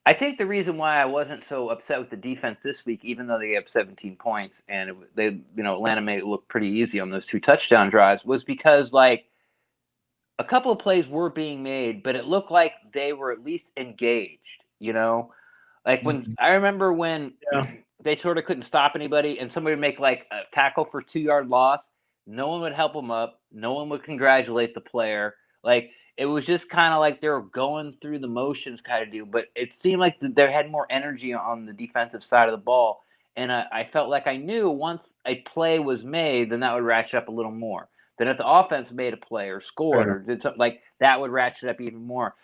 I think the reason why I wasn't so upset with the defense this week, even though they have 17 points and Atlanta made it look pretty easy on those 2 touchdown drives, was because, like, a couple of plays were being made, but it looked like they were at least engaged, you know? Like, when I remember when they sort of couldn't stop anybody and somebody would make, like, a tackle for 2-yard loss, no one would help them up. No one would congratulate the player. Like, it was just kind of like they were going through the motions kind of deal. But it seemed like they had more energy on the defensive side of the ball. And I felt like I knew once a play was made, then that would ratchet up a little more. Then if the offense made a play or scored or did something, like that would ratchet up even more.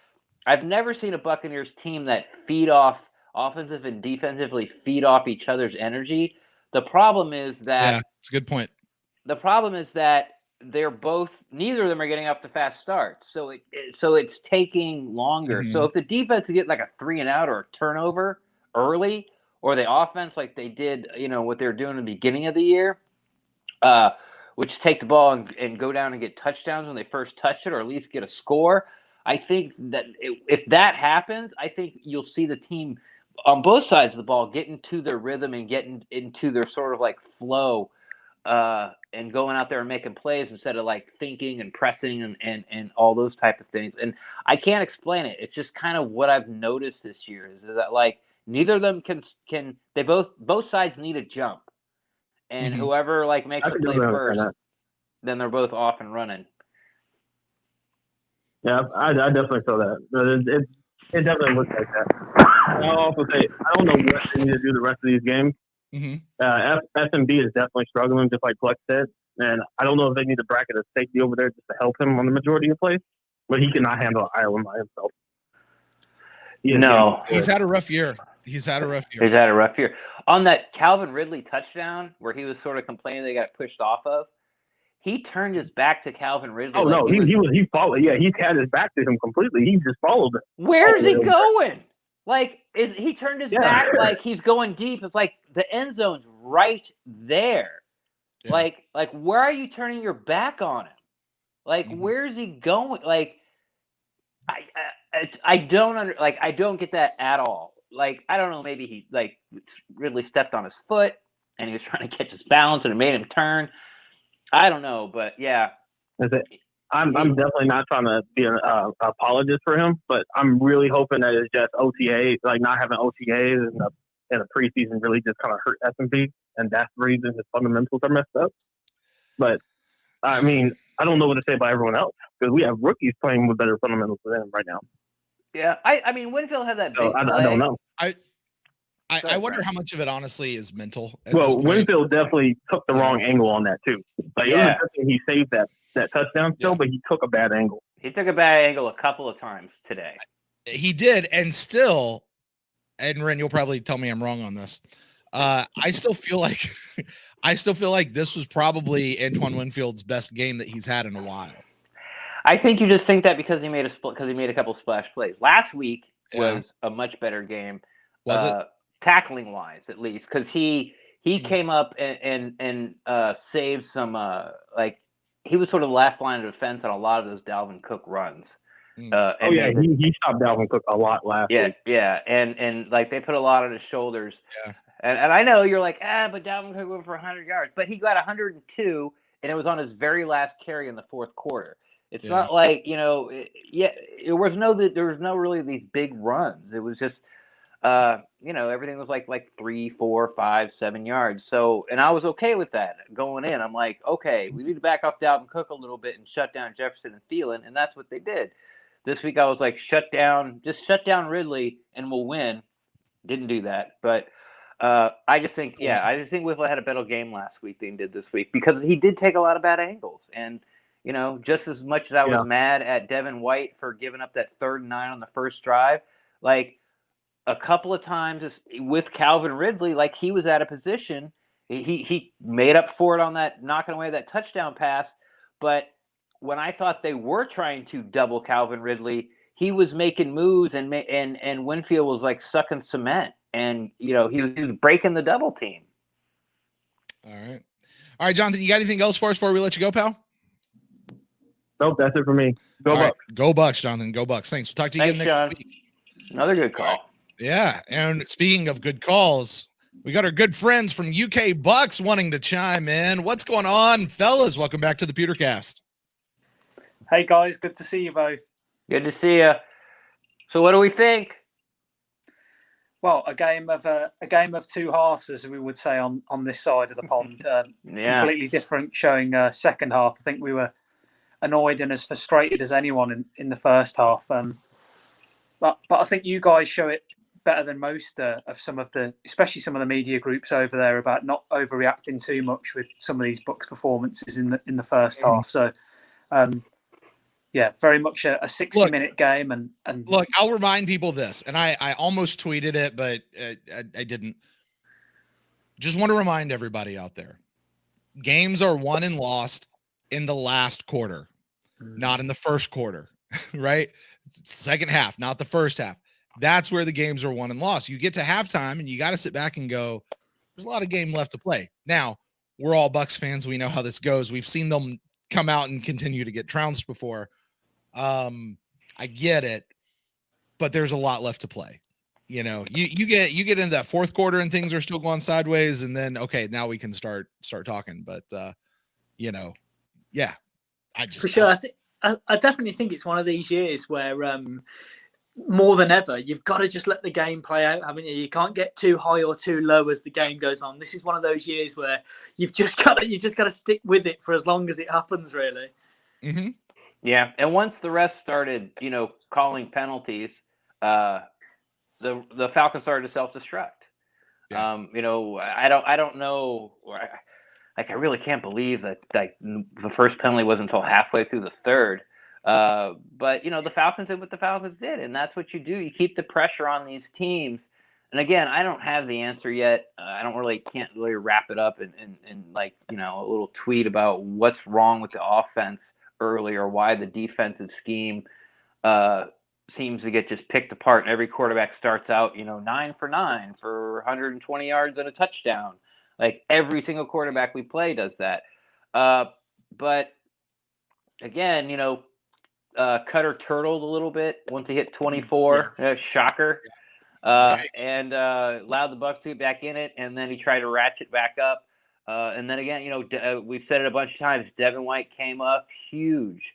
I've never seen a Buccaneers team that feed off offensive and defensively feed off each other's energy. The problem is that it's a good point. The problem is that neither of them are getting off the fast starts. So it's taking longer. Mm-hmm. So if the defense get like a 3-and-out or a turnover early, or the offense like they did, what they were doing in the beginning of the year, which take the ball and go down and get touchdowns when they first touch it, or at least get a score. I think that if that happens, I think you'll see the team on both sides of the ball get into their rhythm and get into their sort of like flow, and going out there and making plays instead of like thinking and pressing and all those type of things. And I can't explain it. It's just kind of what I've noticed this year is that like neither of them can they both sides need a jump. And whoever like makes a play first, then they're both off and running. Yeah, I definitely feel that. It definitely looks like that. I'll also say I don't know what they need to do the rest of these games. SMB is definitely struggling, just like Flex said, and I don't know if they need to bracket a safety over there just to help him on the majority of plays, but he cannot handle Ireland by himself. He's had a rough year. On that Calvin Ridley touchdown where he was sort of complaining they got pushed off of, he turned his back to Calvin Ridley. Oh, no, he followed. Yeah, he had his back to him completely. He just followed him. Where's he going? Like, he turned his back like he's going deep. It's like the end zone's right there. Yeah. Like where are you turning your back on him? Like, where's he going? Like, I don't get that at all. Like, I don't know, maybe he like Ridley stepped on his foot and he was trying to catch his balance and it made him turn. I don't know, but yeah. I'm definitely not trying to be an apologist for him, but I'm really hoping that it's just OTA, like not having OTAs in a preseason really just kind of hurt S&P, and that's the reason his fundamentals are messed up. But, I mean, I don't know what to say about everyone else, because we have rookies playing with better fundamentals than him right now. Yeah, I mean, Winfield had that big play. I don't know. I wonder how much of it honestly is mental. Well, Winfield definitely took the wrong angle on that too. Like, it was he saved that touchdown still, but he took a bad angle. He took a bad angle a couple of times today. He did, and still, and Ren, you'll probably tell me I'm wrong on this. I still feel like this was probably Antoine Winfield's best game that he's had in a while. I think you just think that because he made a couple splash plays. Last week was a much better game. Was it? Tackling wise, at least, because he came up and saved some he was sort of the last line of defense on a lot of those Dalvin Cook runs. He stopped Dalvin Cook a lot last week. Yeah, and like they put a lot on his shoulders. Yeah, and I know you're like, but Dalvin Cook went for 100 yards, but he got 102, and it was on his very last carry in the fourth quarter. It's not like there was no really these big runs. It was just. Everything was like 3, 4, 5, 7 yards. So, and I was okay with that going in. I'm like, okay, we need to back off Dalvin Cook a little bit and shut down Jefferson and Thielen, and that's what they did. This week I was like, shut down Ridley and we'll win. Didn't do that, but I just think Whipple had a better game last week than he did this week because he did take a lot of bad angles. And just as much as I was mad at Devin White for giving up that 3rd and 9 on the first drive, like. A couple of times with Calvin Ridley, like he was out of position. He made up for it on that knocking away that touchdown pass. But when I thought they were trying to double Calvin Ridley, he was making moves and Winfield was like sucking cement. And, he was breaking the double team. All right, Jonathan, you got anything else for us before we let you go, pal? Nope, that's it for me. Go Bucs. Right. Go Bucs, Jonathan. Go Bucs. Thanks. We'll talk to you again next week. Another good call. Yeah, and speaking of good calls, we got our good friends from UK Bucs wanting to chime in. What's going on, fellas? Welcome back to the PewterCast. Hey guys, good to see you both. Good to see you. So, what do we think? Well, a game of two halves, as we would say on this side of the pond. Completely different showing second half. I think we were annoyed and as frustrated as anyone in the first half. But I think you guys show it better than most of especially some of the media groups over there, about not overreacting too much with some of these Bucs performances in the first half. So, very much a 60-minute game. And look, I'll remind people this, and I almost tweeted it, but I didn't. Just want to remind everybody out there, games are won and lost in the last quarter, not in the first quarter, right? Second half, not the first half. That's where the games are won and lost. You get to halftime and you got to sit back and go, there's a lot of game left to play. Now, we're all Bucs fans. We know how this goes. We've seen them come out and continue to get trounced before. I get it, but there's a lot left to play. You know, you get into that fourth quarter and things are still going sideways, and then okay, now we can start talking. But for sure. I definitely think it's one of these years where more than ever, you've got to just let the game play out, haven't you? You can't get too high or too low as the game goes on. This is one of those years where you've just got to stick with it for as long as it happens, really. Mm-hmm. Yeah, and once the rest started, calling penalties, the Falcons started to self-destruct. Yeah. I don't know. I really can't believe that the first penalty wasn't until halfway through the third. But the Falcons did what the Falcons did, and that's what you do. You keep the pressure on these teams. And again, I don't have the answer yet. Can't really wrap it up in a little tweet about what's wrong with the offense early, or why the defensive scheme seems to get just picked apart. And every quarterback starts out, 9 for 9 for 120 yards and a touchdown. Like every single quarterback we play does that. But again, Cutter turtled a little bit once he hit 24. Shocker. And allowed the Bucs to get back in it, and then he tried to ratchet back up. And then again, we've said it a bunch of times, Devin White came up huge.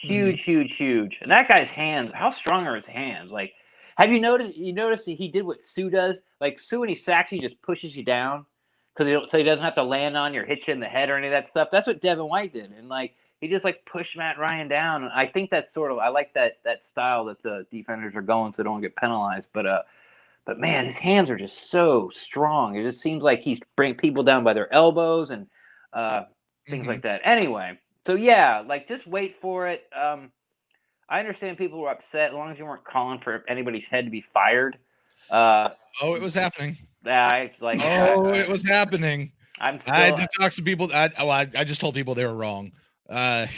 And that guy's hands, how strong are his hands? Like, have you noticed he did what Sue does? Like, Sue, when he sacks you, just pushes you down so he doesn't have to land on you or hit you in the head or any of that stuff. That's what Devin White did. And he just pushed Matt Ryan down. And I think that's I like that style that the defenders are going, so they don't get penalized. But man, his hands are just so strong. It just seems like he's bringing people down by their elbows and things like that. Anyway, so yeah, just wait for it. I understand people were upset as long as you weren't calling for anybody's head to be fired. It was happening. It was happening. I had to talk to people. I just told people they were wrong. You're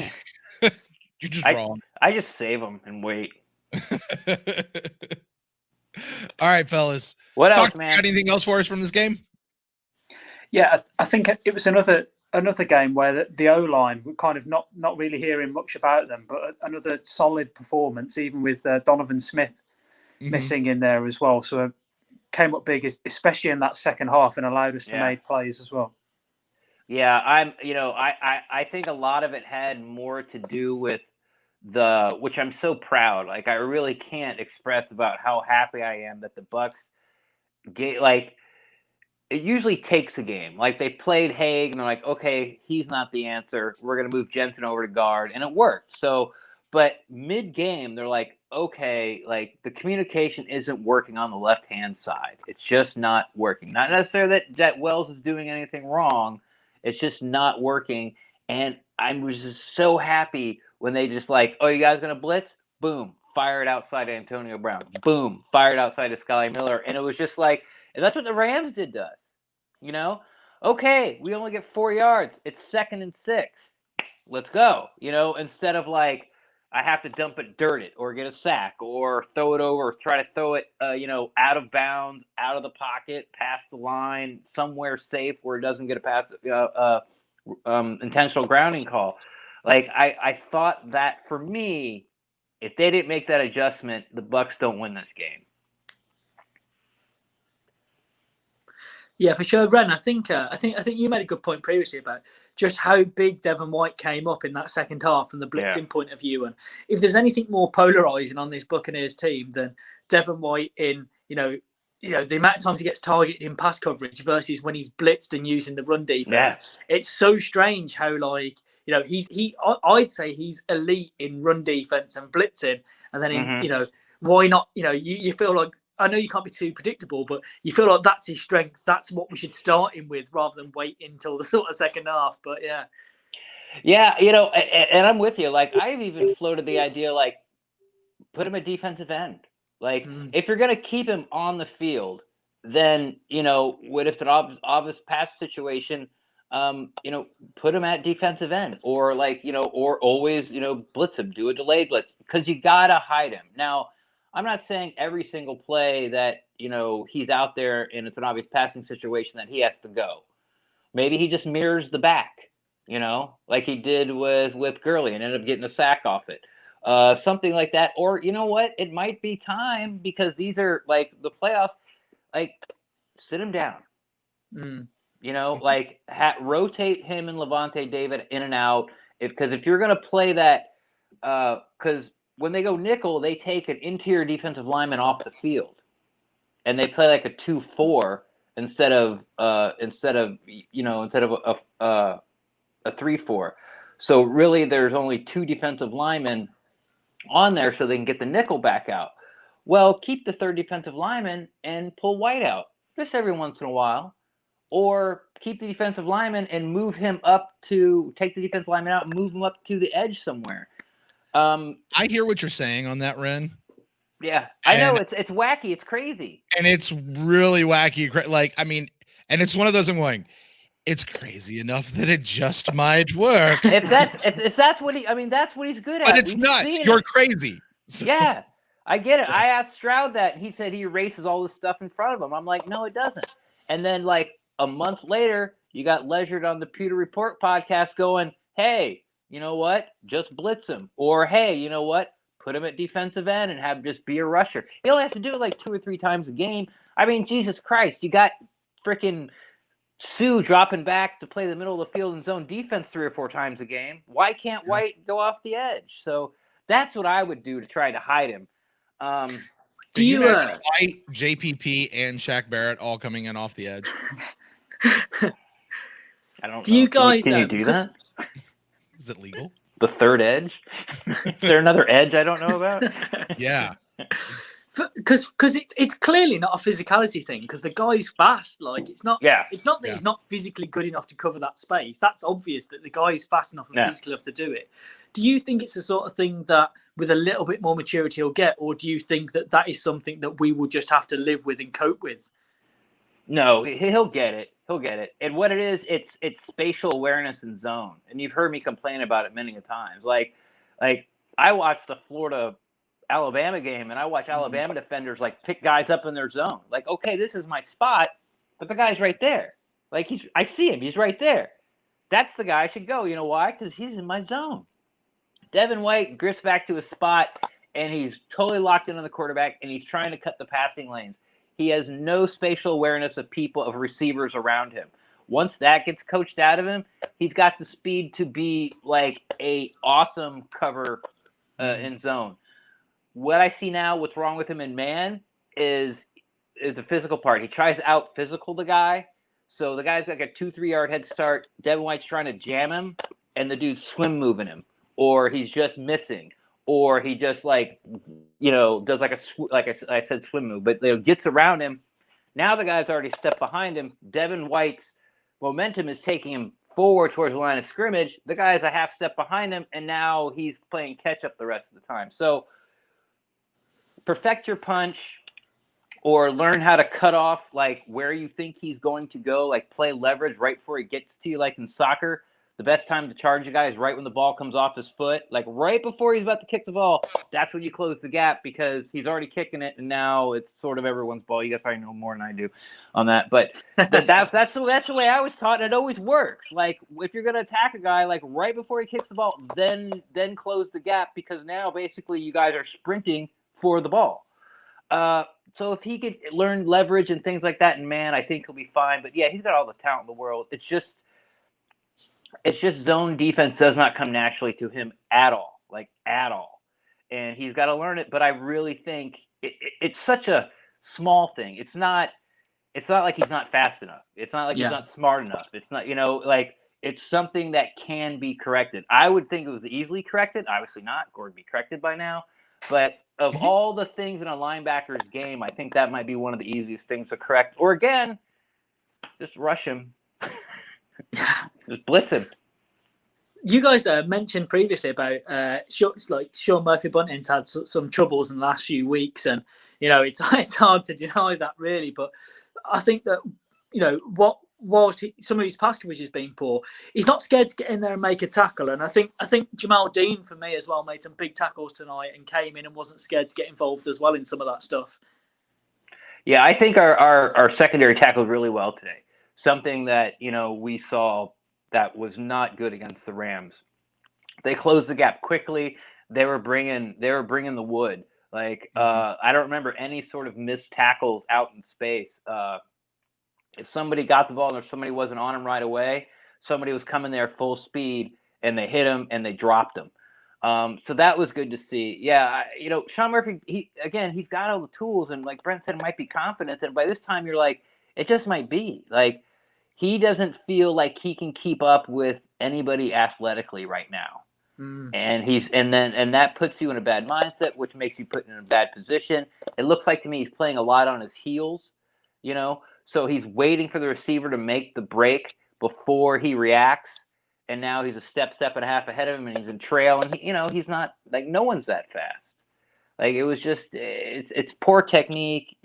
just wrong. I just save them and wait. All right, fellas. What else, man? Got anything else for us from this game? Yeah, I think it was another game where the O-line, we're kind of not really hearing much about them, but another solid performance, even with Donovan Smith missing in there as well. So came up big, especially in that second half, and allowed us to make plays as well. Yeah, I think a lot of it had more to do with which I'm so proud. I really can't express about how happy I am that the Bucs it usually takes a game. They played Haig and they're like, okay, he's not the answer. We're going to move Jensen over to guard, and it worked. So, but mid-game, they're like, okay, the communication isn't working on the left-hand side. It's just not working. Not necessarily that Wells is doing anything wrong. It's just not working. And I was just so happy when they just oh, you guys going to blitz? Boom. Fire it outside Antonio Brown. Boom. Fire it outside of Sky Miller. And it was just and that's what the Rams did to us. Okay, we only get 4 yards. It's 2nd and 6. Let's go. Instead of I have to dump it, dirt it, or get a sack, or throw it over, or try to throw it, out of bounds, out of the pocket, past the line, somewhere safe where it doesn't get a pass, intentional grounding call. I thought that for me, if they didn't make that adjustment, the Bucs don't win this game. Yeah, for sure, Ren. I think you made a good point previously about just how big Devin White came up in that second half from the blitzing point of view. And if there's anything more polarizing on this Buccaneers team than Devin White in the amount of times he gets targeted in pass coverage versus when he's blitzed and using the run defense. Yeah. It's so strange how, like, I'd say he's elite in run defense and blitzing, and then in, why not? You feel like, I know you can't be too predictable, but you feel like that's his strength. That's what we should start him with rather than wait until the sort of second half. But yeah. Yeah, and I'm with you. Like, I've even floated the idea, like, put him at defensive end. Like, if you're going to keep him on the field, then, what if it's an obvious pass situation, put him at defensive end, or like, or always, blitz him, do a delayed blitz, because you got to hide him. Now, I'm not saying every single play that, he's out there and it's an obvious passing situation that he has to go. Maybe he just mirrors the back, like he did with Gurley and ended up getting a sack off it. Something like that. Or, you know what? It might be time, because these are like the playoffs, like, sit him down. Like rotate him and Levante David in and out. Because if you're going to play that, because when they go nickel, they take an interior defensive lineman off the field, and they play like a 2-4 instead of a 3-4. So really, there's only 2 defensive linemen on there, so they can get the nickel back out. Well, keep the 3rd defensive lineman and pull White out just every once in a while, or keep the defensive lineman and move him up to take the defensive lineman out and move him up to the edge somewhere. I hear what you're saying on that, Ren. Yeah, I know it's wacky, it's crazy, and it's really wacky. Like, I mean, and it's one of those I'm going, it's crazy enough that it just might work. If that's what that's what he's good at. But it's nuts. You're crazy. So. Yeah, I get it. I asked Stroud that, and he said he erases all this stuff in front of him. I'm like, no, it doesn't. And then, like, a month later, you got Leisured on the Pewter Report podcast going, hey, you know what? Just blitz him. Or, hey, you know what? Put him at defensive end and have just be a rusher. He only has to do it like 2 or 3 times a game. I mean, Jesus Christ, you got freaking Sue dropping back to play the middle of the field and zone defense 3 or 4 times a game. Why can't White go off the edge? So that's what I would do to try to hide him. Do you imagine White, JPP, and Shaq Barrett all coming in off the edge? I don't know. Do you guys can you do that? Is it legal? The 3rd edge? Is there another edge I don't know about? Yeah. Because it's clearly not a physicality thing, because the guy's fast. Like, it's not that he's not physically good enough to cover that space. That's obvious that the guy's fast enough and physically enough to do it. Do you think it's the sort of thing that with a little bit more maturity he'll get, or do you think that is something that we will just have to live with and cope with? No, he'll get it. He'll get it. And what it is, it's spatial awareness and zone. And you've heard me complain about it many a times. Like I watched the Florida-Alabama game, and I watch Alabama defenders like pick guys up in their zone. Like, okay, this is my spot, but the guy's right there. Like, I see him. He's right there. That's the guy I should go. You know why? Because he's in my zone. Devin White drifts back to his spot, and he's totally locked in on the quarterback, and he's trying to cut the passing lanes. He has no spatial awareness of receivers around him. Once that gets coached out of him, he's got the speed to be like a awesome cover in zone. What I see now, what's wrong with him in man is the physical part. He tries to out physical the guy. So the guy's got like a 2-3 yard head start. Devin White's trying to jam him, and the dude's swim moving him, or he's just missing. Or he just does like I said, swim move, but gets around him. Now the guy's already stepped behind him. Devin White's momentum is taking him forward towards the line of scrimmage. The guy's a half step behind him, and now he's playing catch up the rest of the time. So perfect your punch, or learn how to cut off like where you think he's going to go. Like, play leverage right before he gets to you, like in soccer. The best time to charge a guy is right when the ball comes off his foot. Like, right before he's about to kick the ball, that's when you close the gap, because he's already kicking it, and now it's sort of everyone's ball. You guys probably know more than I do on that. But that's the way I was taught, and it always works. Like, if you're going to attack a guy, like, right before he kicks the ball, then close the gap, because now basically you guys are sprinting for the ball. So if he could learn leverage and things like that, and man, I think he'll be fine. But yeah, he's got all the talent in the world. It's just zone defense does not come naturally to him at all, and he's got to learn it. But I really think it's such a small thing. It's not like he's not fast enough. It's not like he's not smart enough. It's not, like it's something that can be corrected. I would think it was easily corrected. Obviously not. Gordon would be corrected by now. But of all the things in a linebacker's game, I think that might be one of the easiest things to correct. Or again, just rush him. Just blitz him. You guys mentioned previously about Sean Murphy-Bunting's had some troubles in the last few weeks, and it's hard to deny that really. But I think that some of his pass coverage has been poor. He's not scared to get in there and make a tackle, and I think Jamal Dean for me as well made some big tackles tonight and came in and wasn't scared to get involved as well in some of that stuff. Yeah, I think our secondary tackled really well today. Something that we saw that was not good against the Rams. They closed the gap quickly. They were bringing the wood. Like I don't remember any sort of missed tackles out in space. If somebody got the ball and somebody wasn't on him right away, somebody was coming there full speed and they hit him and they dropped him. So that was good to see. Yeah, Sean Murphy, he's got all the tools, and like Brent said, might be confident. And by this time, you're like, it just might be like he doesn't feel like he can keep up with anybody athletically right now. And that puts you in a bad mindset, which makes you put in a bad position. It looks like to me he's playing a lot on his heels, so he's waiting for the receiver to make the break before he reacts. And now he's a step and a half ahead of him, and he's in trail, and he's not like, no one's that fast. Like it was just, it's poor technique,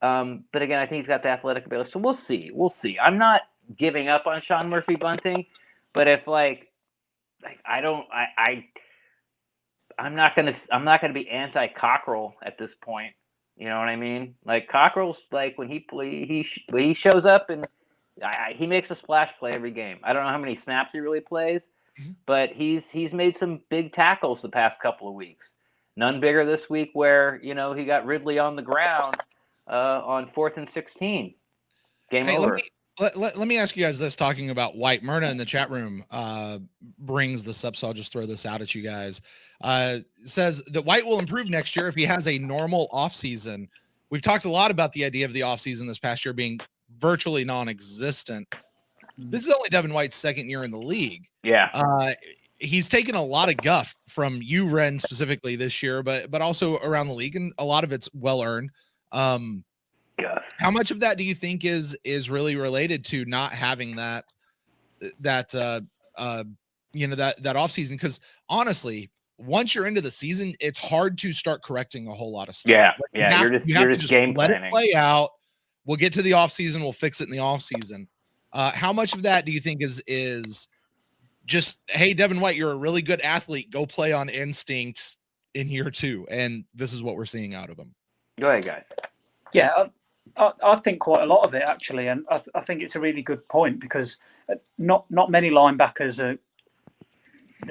but again, I think he's got the athletic ability. So we'll see. I'm not giving up on Sean Murphy-Bunting, but if I'm not gonna be anti-Cockrell at this point. You know what I mean? Like Cockrell's like when he shows up and he makes a splash play every game. I don't know how many snaps he really plays, but he's made some big tackles the past couple of weeks. None bigger this week where he got Ridley on the ground on 4th and 16. Game over. Let me ask you guys this, talking about White. Myrna in the chat room brings this up, so I'll just throw this out at you guys. Says that White will improve next year if he has a normal offseason. We've talked a lot about the idea of the offseason this past year being virtually non-existent. This is only Devin White's second year in the league. Yeah. He's taken a lot of guff from you, Ren, specifically this year, but also around the league, and a lot of it's well-earned. How much of that do you think is really related to not having that offseason? Because honestly, once you're into the season, it's hard to start correcting a whole lot of stuff. Yeah, You have to just game let planning. it play out. We'll get to the offseason. We'll fix it in the offseason. How much of that do you think is just, hey, Devin White, you're a really good athlete. Go play on instinct in year 2. And this is what we're seeing out of him. Go ahead, guys. Yeah, I think quite a lot of it, actually. And I think it's a really good point, because not many linebackers are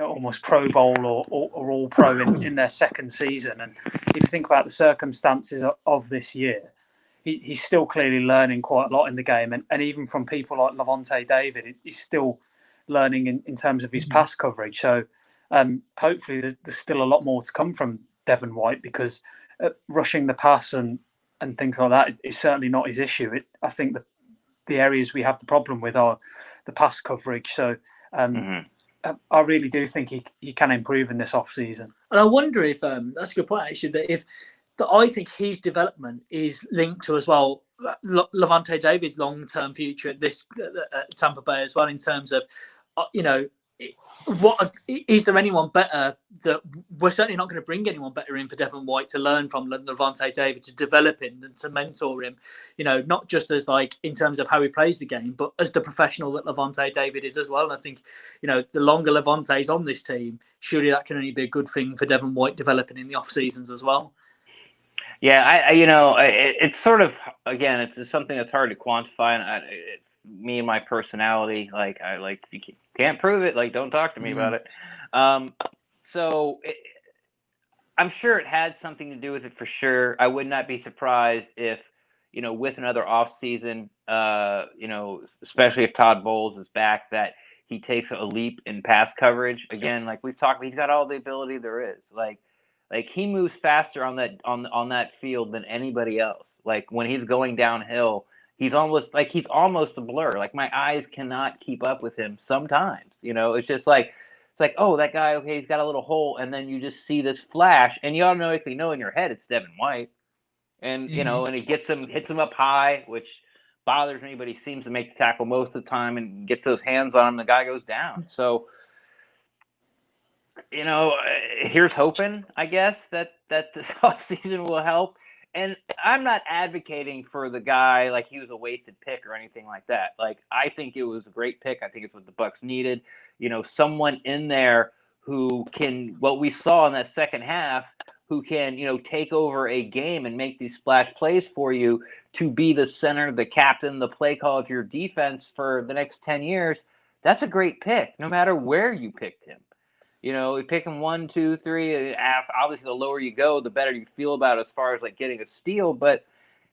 almost Pro Bowl or all pro in their second season. And if you think about the circumstances of this year, he's still clearly learning quite a lot in the game. And even from people like Lavonte David, he's still learning in terms of his pass coverage. So hopefully there's still a lot more to come from Devin White, because rushing the pass and things like that is certainly not his issue. I think the areas we have the problem with are the pass coverage. So I really do think he can improve in this off season. And I wonder if that's a good point, actually, that I think his development is linked to as well Lavonte David's long-term future at Tampa Bay as well, in terms of what is there anyone better? That we're certainly not going to bring anyone better in for Devin White to learn from Lavonte David, to develop him and to mentor him, not just as like in terms of how he plays the game, but as the professional that Lavonte David is as well. And I think the longer Lavonte's on this team, surely that can only be a good thing for Devin White developing in the off seasons as well. Yeah, it's sort of, again, it's something that's hard to quantify, and it's me and my personality. Like, if you can't prove it, like, don't talk to me about it. So I'm sure it had something to do with it for sure. I would not be surprised if, with another off season, especially if Todd Bowles is back, that he takes a leap in pass coverage. Again, like we've talked, he's got all the ability there is. Like, Like he moves faster on that field than anybody else. Like when he's going downhill, he's almost a blur. Like my eyes cannot keep up with him sometimes. It's just like oh, that guy, okay, he's got a little hole, and then you just see this flash, and you automatically know in your head it's Devin White. And and he hits him up high, which bothers me, but he seems to make the tackle most of the time and gets those hands on him, the guy goes down. So here's hoping, I guess, that this offseason will help. And I'm not advocating for the guy like he was a wasted pick or anything like that. Like, I think it was a great pick. I think it's what the Bucs needed. Someone in there who can, what we saw in that second half, who can, take over a game and make these splash plays for you, to be the center, the captain, the play call of your defense for the next 10 years. That's a great pick, no matter where you picked him. You pick him 1, 2, 3. Obviously, the lower you go, the better you feel about it as far as like getting a steal. But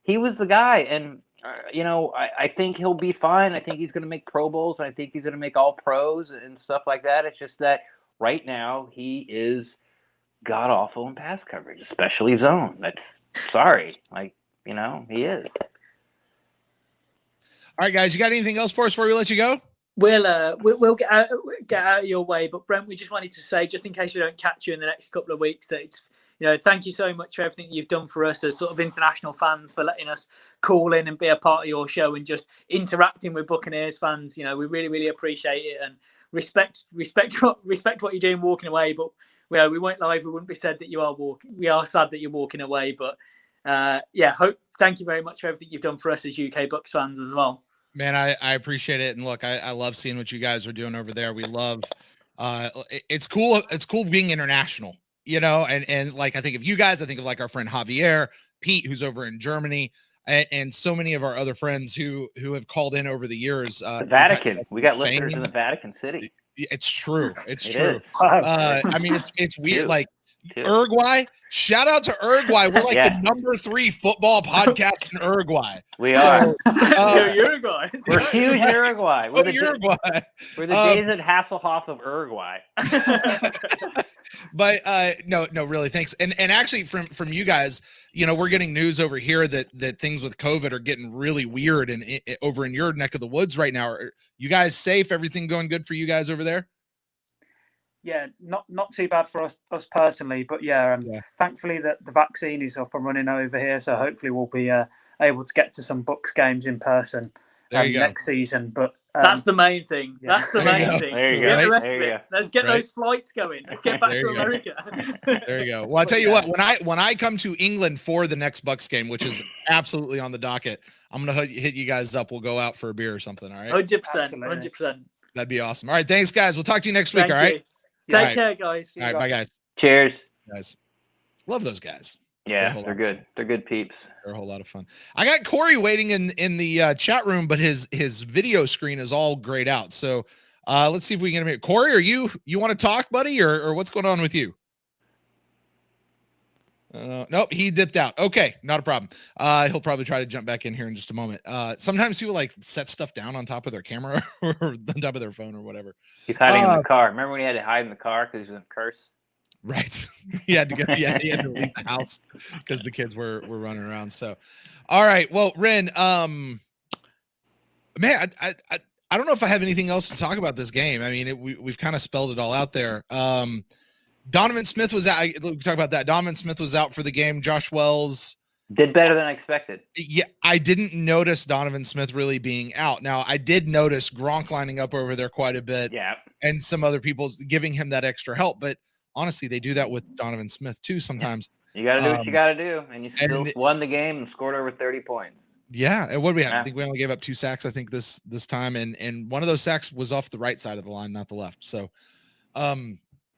he was the guy, and I think he'll be fine. I think he's going to make Pro Bowls, and I think he's going to make All Pros and stuff like that. It's just that right now he is god awful in pass coverage, especially zone. That's sorry, he is. All right, guys, you got anything else for us before we let you go? We'll get out of your way, but Brent, we just wanted to say, just in case we don't catch you in the next couple of weeks, that it's thank you so much for everything you've done for us as sort of international fans, for letting us call in and be a part of your show and just interacting with Buccaneers fans. We really, really appreciate it and respect what you're doing walking away. But we won't lie, we wouldn't be sad that you are walking. We are sad that you're walking away, but thank you very much for everything you've done for us as UK Bucs fans as well. Man, I appreciate it. And look, I love seeing what you guys are doing over there. We love, it's cool. It's cool being international, and like, I think of you guys, I think of like our friend Javier, Pete, who's over in Germany, and so many of our other friends who have called in over the years. The Vatican. We got listeners in the Vatican City. It's true. It's it true. I mean, it's weird. Cute. Like, Uruguay, shout out to Uruguay. We're like the number 3 football podcast in Uruguay. We are. Uruguay. We're huge in Uruguay. We're the Uruguay. We're the David Hasselhoff of Uruguay. But no, really, thanks. And actually, from you guys, we're getting news over here that things with COVID are getting really weird, and over in your neck of the woods right now. Are you guys safe? Everything going good for you guys over there? Yeah, not too bad for us personally, but thankfully that the vaccine is up and running over here, so hopefully we'll be able to get to some Bucs games in person next season. But that's the main thing. Yeah. That's the main thing. There you go. Let's get those flights going. Let's get back to America. There you go. Well, I'll tell you what. When I come to England for the next Bucs game, which is absolutely on the docket, I'm gonna hit you guys up. We'll go out for a beer or something. All right. 100%. That'd be awesome. All right. Thanks, guys. We'll talk to you next week. Thank all right. you. Take care, guys. All right. Bye, guys. Cheers. Guys. Love those guys. Yeah, they're good. They're good peeps. They're a whole lot of fun. I got Corey waiting in the chat room, but his video screen is all grayed out. So let's see if we can get him. Corey, are you want to talk, buddy, or what's going on with you? Nope, he dipped out. Okay, not a problem. He'll probably try to jump back in here in just a moment. Sometimes people like set stuff down on top of their camera or on top of their phone or whatever. He's hiding in the car. Remember when he had to hide in the car because he was going to curse? Right. He had to go. Yeah, he had to leave the house because the kids were running around. So, all right. Well, Ren, man, I don't know if I have anything else to talk about this game. I mean, we've kind of spelled it all out there. Donovan Smith was out. We talk about that. Donovan Smith was out for the game. Josh Wells did better than I expected. Yeah, I didn't notice Donovan Smith really being out. Now, I did notice Gronk lining up over there quite a bit. Yeah. And some other people giving him that extra help. But honestly, they do that with Donovan Smith too sometimes. You got to do what you got to do. And you still won the game and scored over 30 points. Yeah. And what do we have? I think we only gave up 2 sacks, I think, this time. And one of those sacks was off the right side of the line, not the left. So,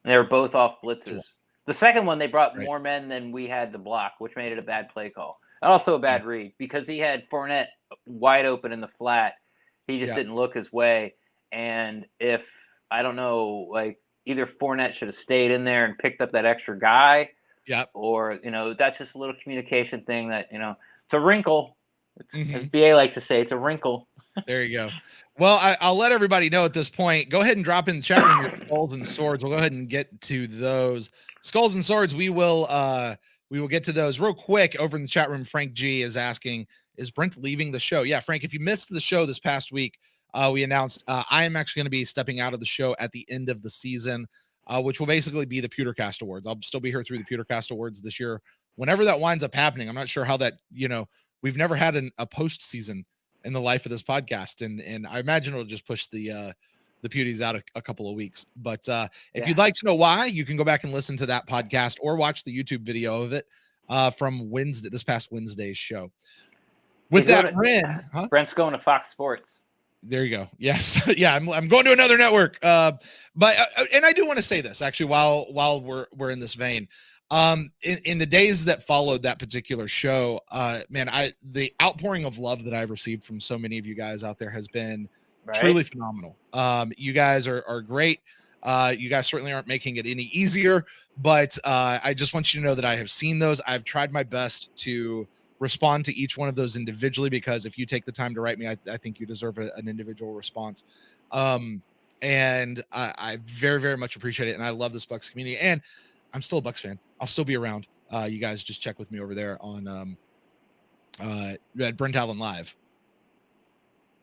they were both off blitzes. The second one, they brought more men than we had to block, which made it a bad play call. And also a bad read because he had Fournette wide open in the flat. He just didn't look his way. And if, I don't know, like either Fournette should have stayed in there and picked up that extra guy. Yeah. Or, that's just a little communication thing that, it's a wrinkle. As BA likes to say, it's a wrinkle. There you go. Well, I'll let everybody know at this point. Go ahead and drop in the chat room your skulls and swords. We'll go ahead and get to those skulls and swords. We will get to those real quick over in the chat room. Frank G is asking, is Brent leaving the show? Yeah, Frank, if you missed the show this past week, we announced I am actually going to be stepping out of the show at the end of the season, which will basically be the PewterCast Awards. I'll still be here through the PewterCast Awards this year. Whenever that winds up happening, I'm not sure how that, we've never had a postseason in the life of this podcast, and I imagine it'll just push the Pewties out a couple of weeks. But if you'd like to know why, you can go back and listen to that podcast or watch the YouTube video of it from this past Wednesday's show. With that, Brent's going to Fox Sports. There you go. Yes. Yeah, I'm going to another network. But and I do want to say this actually while we're in this vein. In the days that followed that particular show, the outpouring of love that I've received from so many of you guys out there has been truly phenomenal. You guys are great. You guys certainly aren't making it any easier, but I just want you to know that I have seen those. I've tried my best to respond to each one of those individually, because if you take the time to write me, I think you deserve an individual response. And I very, very much appreciate it. And I love this Bucs community, and I'm still a Bucs fan. I'll still be around. You guys just check with me over there on at Brent Allen Live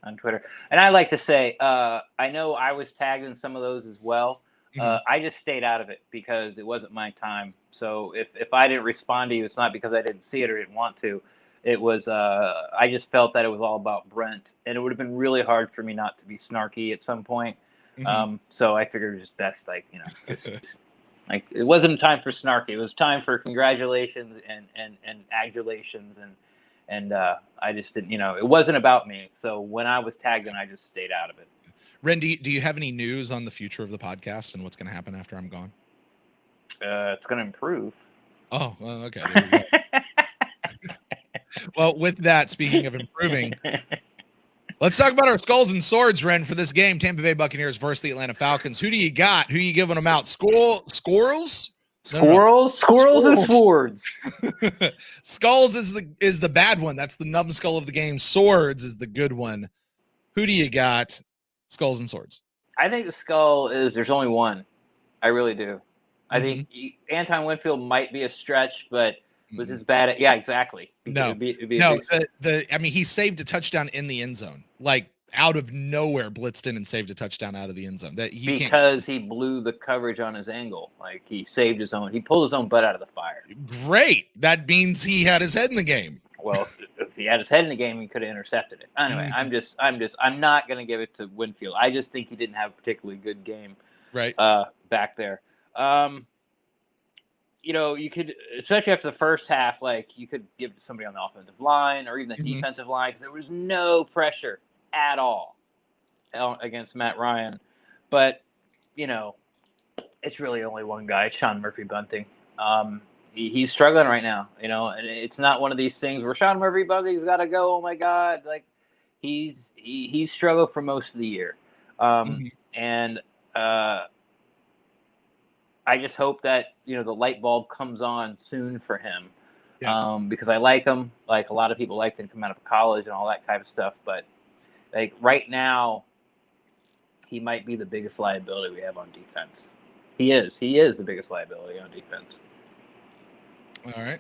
on Twitter. And I like to say, I know I was tagged in some of those as well. I just stayed out of it because it wasn't my time. So if I didn't respond to you, it's not because I didn't see it or didn't want to. It was I just felt that it was all about Brent, and it would have been really hard for me not to be snarky at some point. So I figured it was best, like it wasn't time for snarky. It was time for congratulations and adulations, and I just didn't, it wasn't about me. So when I was tagged in, I just stayed out of it. Ren, do you have any news on the future of the podcast and what's going to happen after I'm gone? It's going to improve. Oh, well, okay. There we go. Well, with that, speaking of improving, let's talk about our skulls and swords, Ren, for this game. Tampa Bay Buccaneers versus the Atlanta Falcons. Who do you got? Who are you giving them out? Squirrels? Squirrels and swords. Skulls is the bad one. That's the numbskull of the game. Swords is the good one. Who do you got? Skulls and swords. I think the skull is there's only one. I really do. I think Anton Winfield might be a stretch, but was as bad. Yeah, exactly. No, he saved a touchdown in the end zone, like out of nowhere, blitzed in and saved a touchdown out of the end zone. Because he blew the coverage on his angle. Like he saved his own. He pulled his own butt out of the fire. Great. That means he had his head in the game. Well, if he had his head in the game, he could have intercepted it. Anyway, I'm not going to give it to Winfield. I just think he didn't have a particularly good game. Right. Back there. You could, especially after the first half, you could give it to somebody on the offensive line or even the defensive line, because there was no pressure at all against Matt Ryan. But, it's really only one guy, Sean Murphy-Bunting. He's struggling right now, and it's not one of these things where Sean Murphy-Bunting's got to go. Oh my God. He's struggled for most of the year. And I just hope that, the light bulb comes on soon for him. Because I like him. Like a lot of people liked him come out of college and all that kind of stuff. But right now, he might be the biggest liability we have on defense. He is the biggest liability on defense. All right.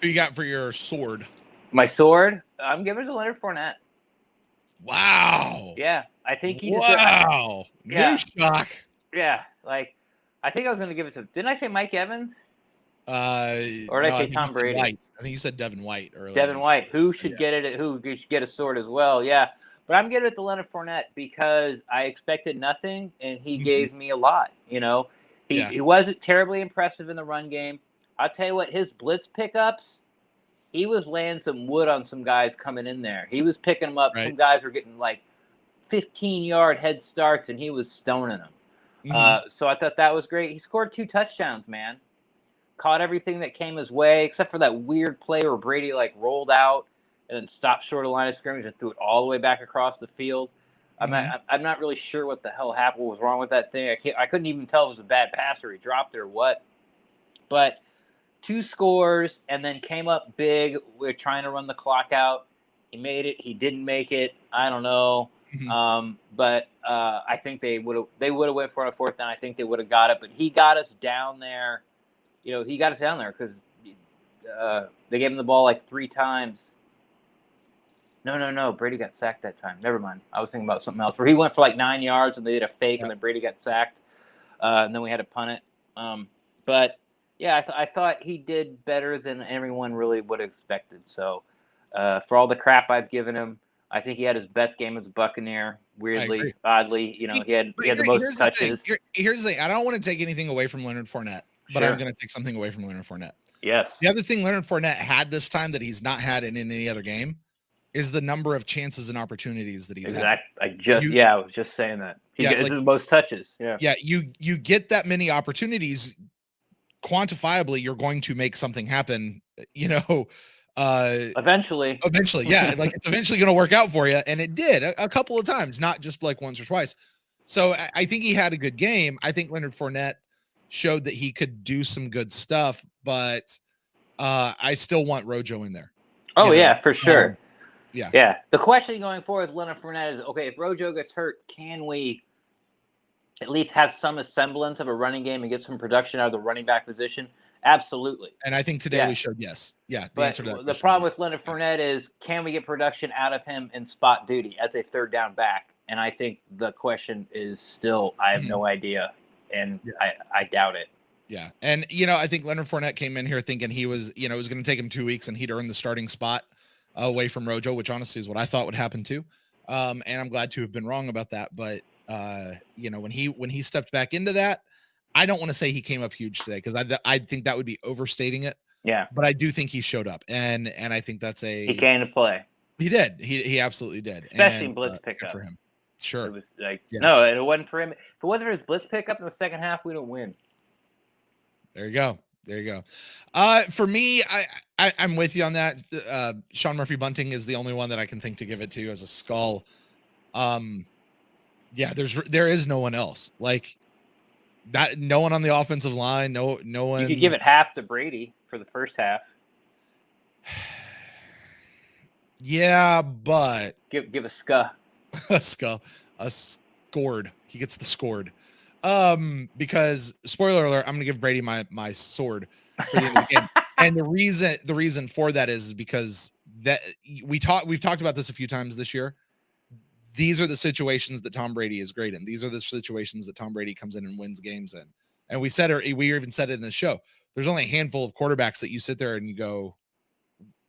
Who you got for your sword? My sword? I'm giving it to Leonard Fournette. Wow. Yeah. I think he wow. New shock. Yeah. I think I was going to give it to. Didn't I say Mike Evans? Or did I say Tom Brady? White. I think you said Devin White earlier. Devin White, who should get it? Who should get a sword as well? Yeah, but I'm giving it to Leonard Fournette because I expected nothing, and he gave me a lot. He wasn't terribly impressive in the run game. I'll tell you what, his blitz pickups, he was laying some wood on some guys coming in there. He was picking them up. Right. Some guys were getting 15-yard head starts, and he was stoning them. So I thought that was great. He scored 2 touchdowns, man. Caught everything that came his way, except for that weird play where Brady rolled out and then stopped short of line of scrimmage and threw it all the way back across the field. I'm not really sure what the hell happened. What was wrong with that thing? I couldn't even tell if it was a bad pass or he dropped it or what. But 2 scores and then came up big. We're trying to run the clock out. He made it. He didn't make it. I don't know. But I think they would have went for a 4th down. I think they would have got it. But he got us down there. He got us down there because they gave him the ball like 3 times. No. Brady got sacked that time. Never mind. I was thinking about something else where he went for like 9 yards and they did a fake and then Brady got sacked. And then we had to punt it. But yeah, I thought he did better than everyone really would have expected. So for all the crap I've given him, I think he had his best game as a Buccaneer. Weirdly, oddly, he had the most touches. Here's the thing. I don't want to take anything away from Leonard Fournette, but I'm going to take something away from Leonard Fournette. Yes. The other thing Leonard Fournette had this time that he's not had in any other game is the number of chances and opportunities that he's had. I was just saying that. He gets the most touches. Yeah. Yeah. You get that many opportunities, quantifiably, you're going to make something happen, eventually. Yeah. Like it's eventually going to work out for you. And it did a couple of times, not just like once or twice. So I think he had a good game. I think Leonard Fournette showed that he could do some good stuff, but I still want Rojo in there. Oh, yeah, for sure. Yeah. The question going forward with Leonard Fournette is, okay, if Rojo gets hurt, can we at least have some semblance of a running game and get some production out of the running back position? Absolutely. And I think today we showed yes. Yeah. But the problem with Leonard Fournette is, can we get production out of him in spot duty as a 3rd down back? And I think the question is still, I have no idea. And I doubt it. Yeah. And, I think Leonard Fournette came in here thinking he was, it was going to take him 2 weeks and he'd earn the starting spot away from Rojo, which honestly is what I thought would happen too. And I'm glad to have been wrong about that. But, when he stepped back into that, I don't want to say he came up huge today because I think that would be overstating it. Yeah. But I do think he showed up. And I think he came to play. He did. He absolutely did. Especially in blitz pickup. For him. Sure. It was no, it wasn't for him. If it wasn't for his blitz pickup in the second half, we don't win. There you go. For me, I'm with you on that. Sean Murphy Bunting is the only one that I can think to give it to as a skull. There is no one else like that. No one on the offensive line. No one. You could give it half to Brady for the first half. Yeah, but give a skull. a scored. He gets the scored. Because spoiler alert, I'm gonna give Brady my sword for the end of the game. And the reason for that is because that we've talked about this a few times this year. These are the situations that Tom Brady is great in. These are the situations that Tom Brady comes in and wins games in. And we even said it in the show. There's only a handful of quarterbacks that you sit there and you go,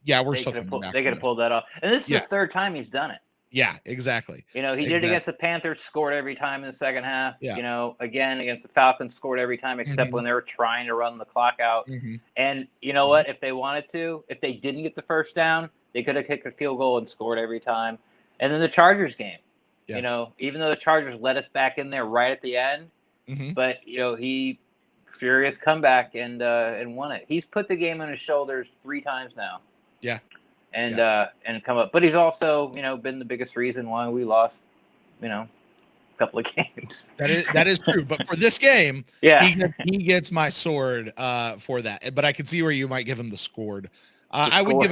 yeah, we're still coming back. They could have pulled that off. And this is the 3rd time he's done it. Yeah, exactly. He did it against the Panthers, scored every time in the second half. Yeah. Again, against the Falcons, scored every time except when they were trying to run the clock out. And you know what? If they wanted to, if they didn't get the first down, they could have kicked a field goal and scored every time. And then the Chargers game, even though the Chargers let us back in there right at the end, but he furious comeback and won it. He's put the game on his shoulders 3 times now. Yeah. And come up, but he's also been the biggest reason why we lost a couple of games. That is true. But for this game, he gets my sword for that. But I can see where you might give him the scored. I would give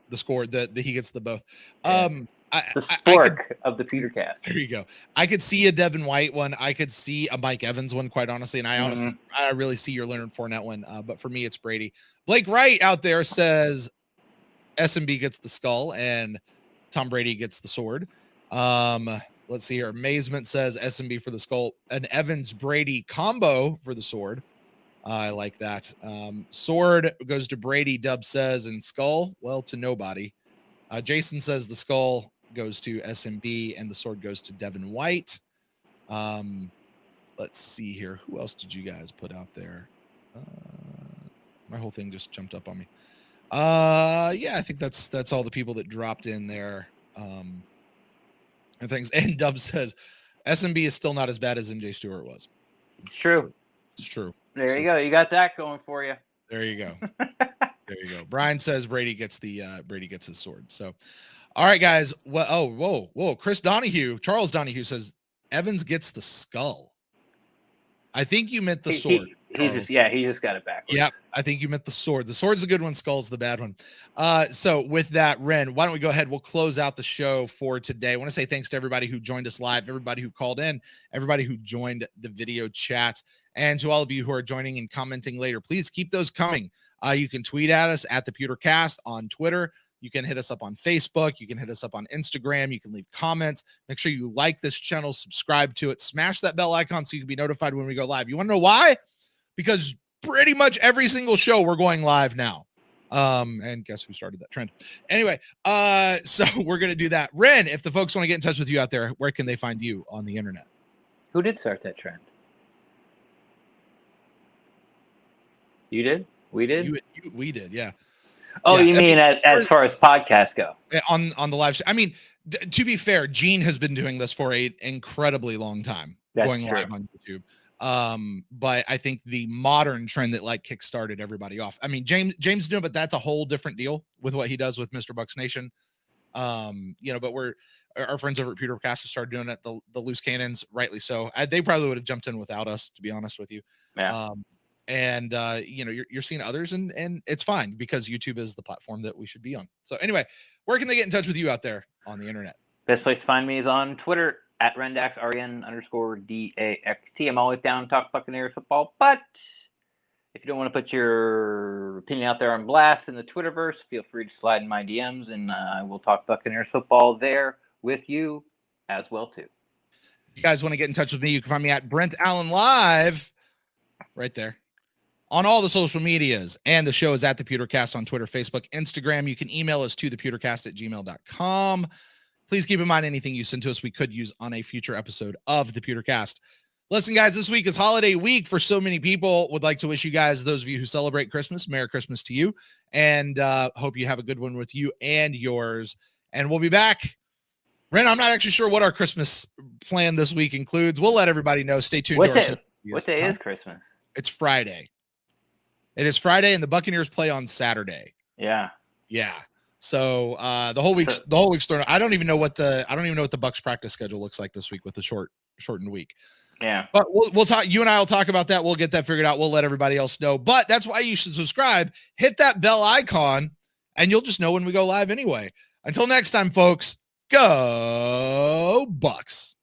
the scored that he gets the both. The spork of the PewterCast. There you go. I could see a Devin White one. I could see a Mike Evans one, quite honestly. And I really see your Leonard Fournette one. But for me, it's Brady. Blake Wright out there says SMB gets the skull and Tom Brady gets the sword. Let's see here. Amazement says SMB for the skull. An Evans Brady combo for the sword. I like that. Sword goes to Brady, Dub says, and skull, well, to nobody. Jason says the skull goes to SMB and the sword goes to Devin White. Let's see here. Who else did you guys put out there? My whole thing just jumped up on me. I think that's all the people that dropped in there. And things. And Dub says SMB is still not as bad as MJ Stewart was. It's true. It's true. There you go. You got that going for you. There you go. There you go. Brian says Brady gets his sword. So, all right, guys. Well, whoa. Charles Donahue says Evans gets the skull. I think you meant the sword. He just got it backwards. Yep, I think you meant the sword. The sword's a good one, skull's the bad one. So with that, Ren, why don't we go ahead? We'll close out the show for today. I want to say thanks to everybody who joined us live, everybody who called in, everybody who joined the video chat, and to all of you who are joining and commenting later. Please keep those coming. You can tweet at us at the PewterCast on Twitter. You can hit us up on Facebook. You can hit us up on Instagram. You can leave comments. Make sure you like this channel, subscribe to it, smash that bell icon so you can be notified when we go live. You want to know why? Because pretty much every single show we're going live now. And guess who started that trend? Anyway, so we're going to do that. Ren, if the folks want to get in touch with you out there, where can they find you on the internet? Who did start that trend? You did? We did? We did, yeah. Oh, yeah, you mean as far as podcasts go? On the live show. I mean, to be fair, Gene has been doing this for an incredibly long time. That's going true. live on YouTube. But I think the modern trend that like kickstarted everybody off. I mean, James doing, but that's a whole different deal with what he does with Mr. Bucs Nation. But our friends over at PewterCast have started doing it. The loose cannons, rightly so. They probably would have jumped in without us, to be honest with you. Yeah. You're seeing others, and it's fine because YouTube is the platform that we should be on. So anyway, where can they get in touch with you out there on the internet? Best place to find me is on Twitter at Rendax, REN_DAXT. I'm always down to talk Buccaneers football, but if you don't want to put your opinion out there on blast in the Twitterverse, feel free to slide in my DMs, and I will talk Buccaneers football there with you as well too. If you guys want to get in touch with me, you can find me at Brent Allen Live right there on all the social medias, and the show is at the PewterCast on Twitter, Facebook, Instagram. You can email us to thepewtercast@gmail.com. Please keep in mind anything you send to us we could use on a future episode of the PewterCast. Listen, guys, this week is holiday week for so many people. Would like to wish you guys, those of you who celebrate Christmas, Merry Christmas to you, and hope you have a good one with you and yours. And we'll be back. Ren, I'm not actually sure what our Christmas plan this week includes. We'll let everybody know. Stay tuned. What day is Christmas? It's Friday. It is Friday, and the Buccaneers play on Saturday. Yeah. So the whole week's thrown. I don't even know what the Bucs practice schedule looks like this week with the shortened week. Yeah. But we'll talk. You and I will talk about that. We'll get that figured out. We'll let everybody else know. But that's why you should subscribe. Hit that bell icon, and you'll just know when we go live anyway. Until next time, folks. Go Bucs.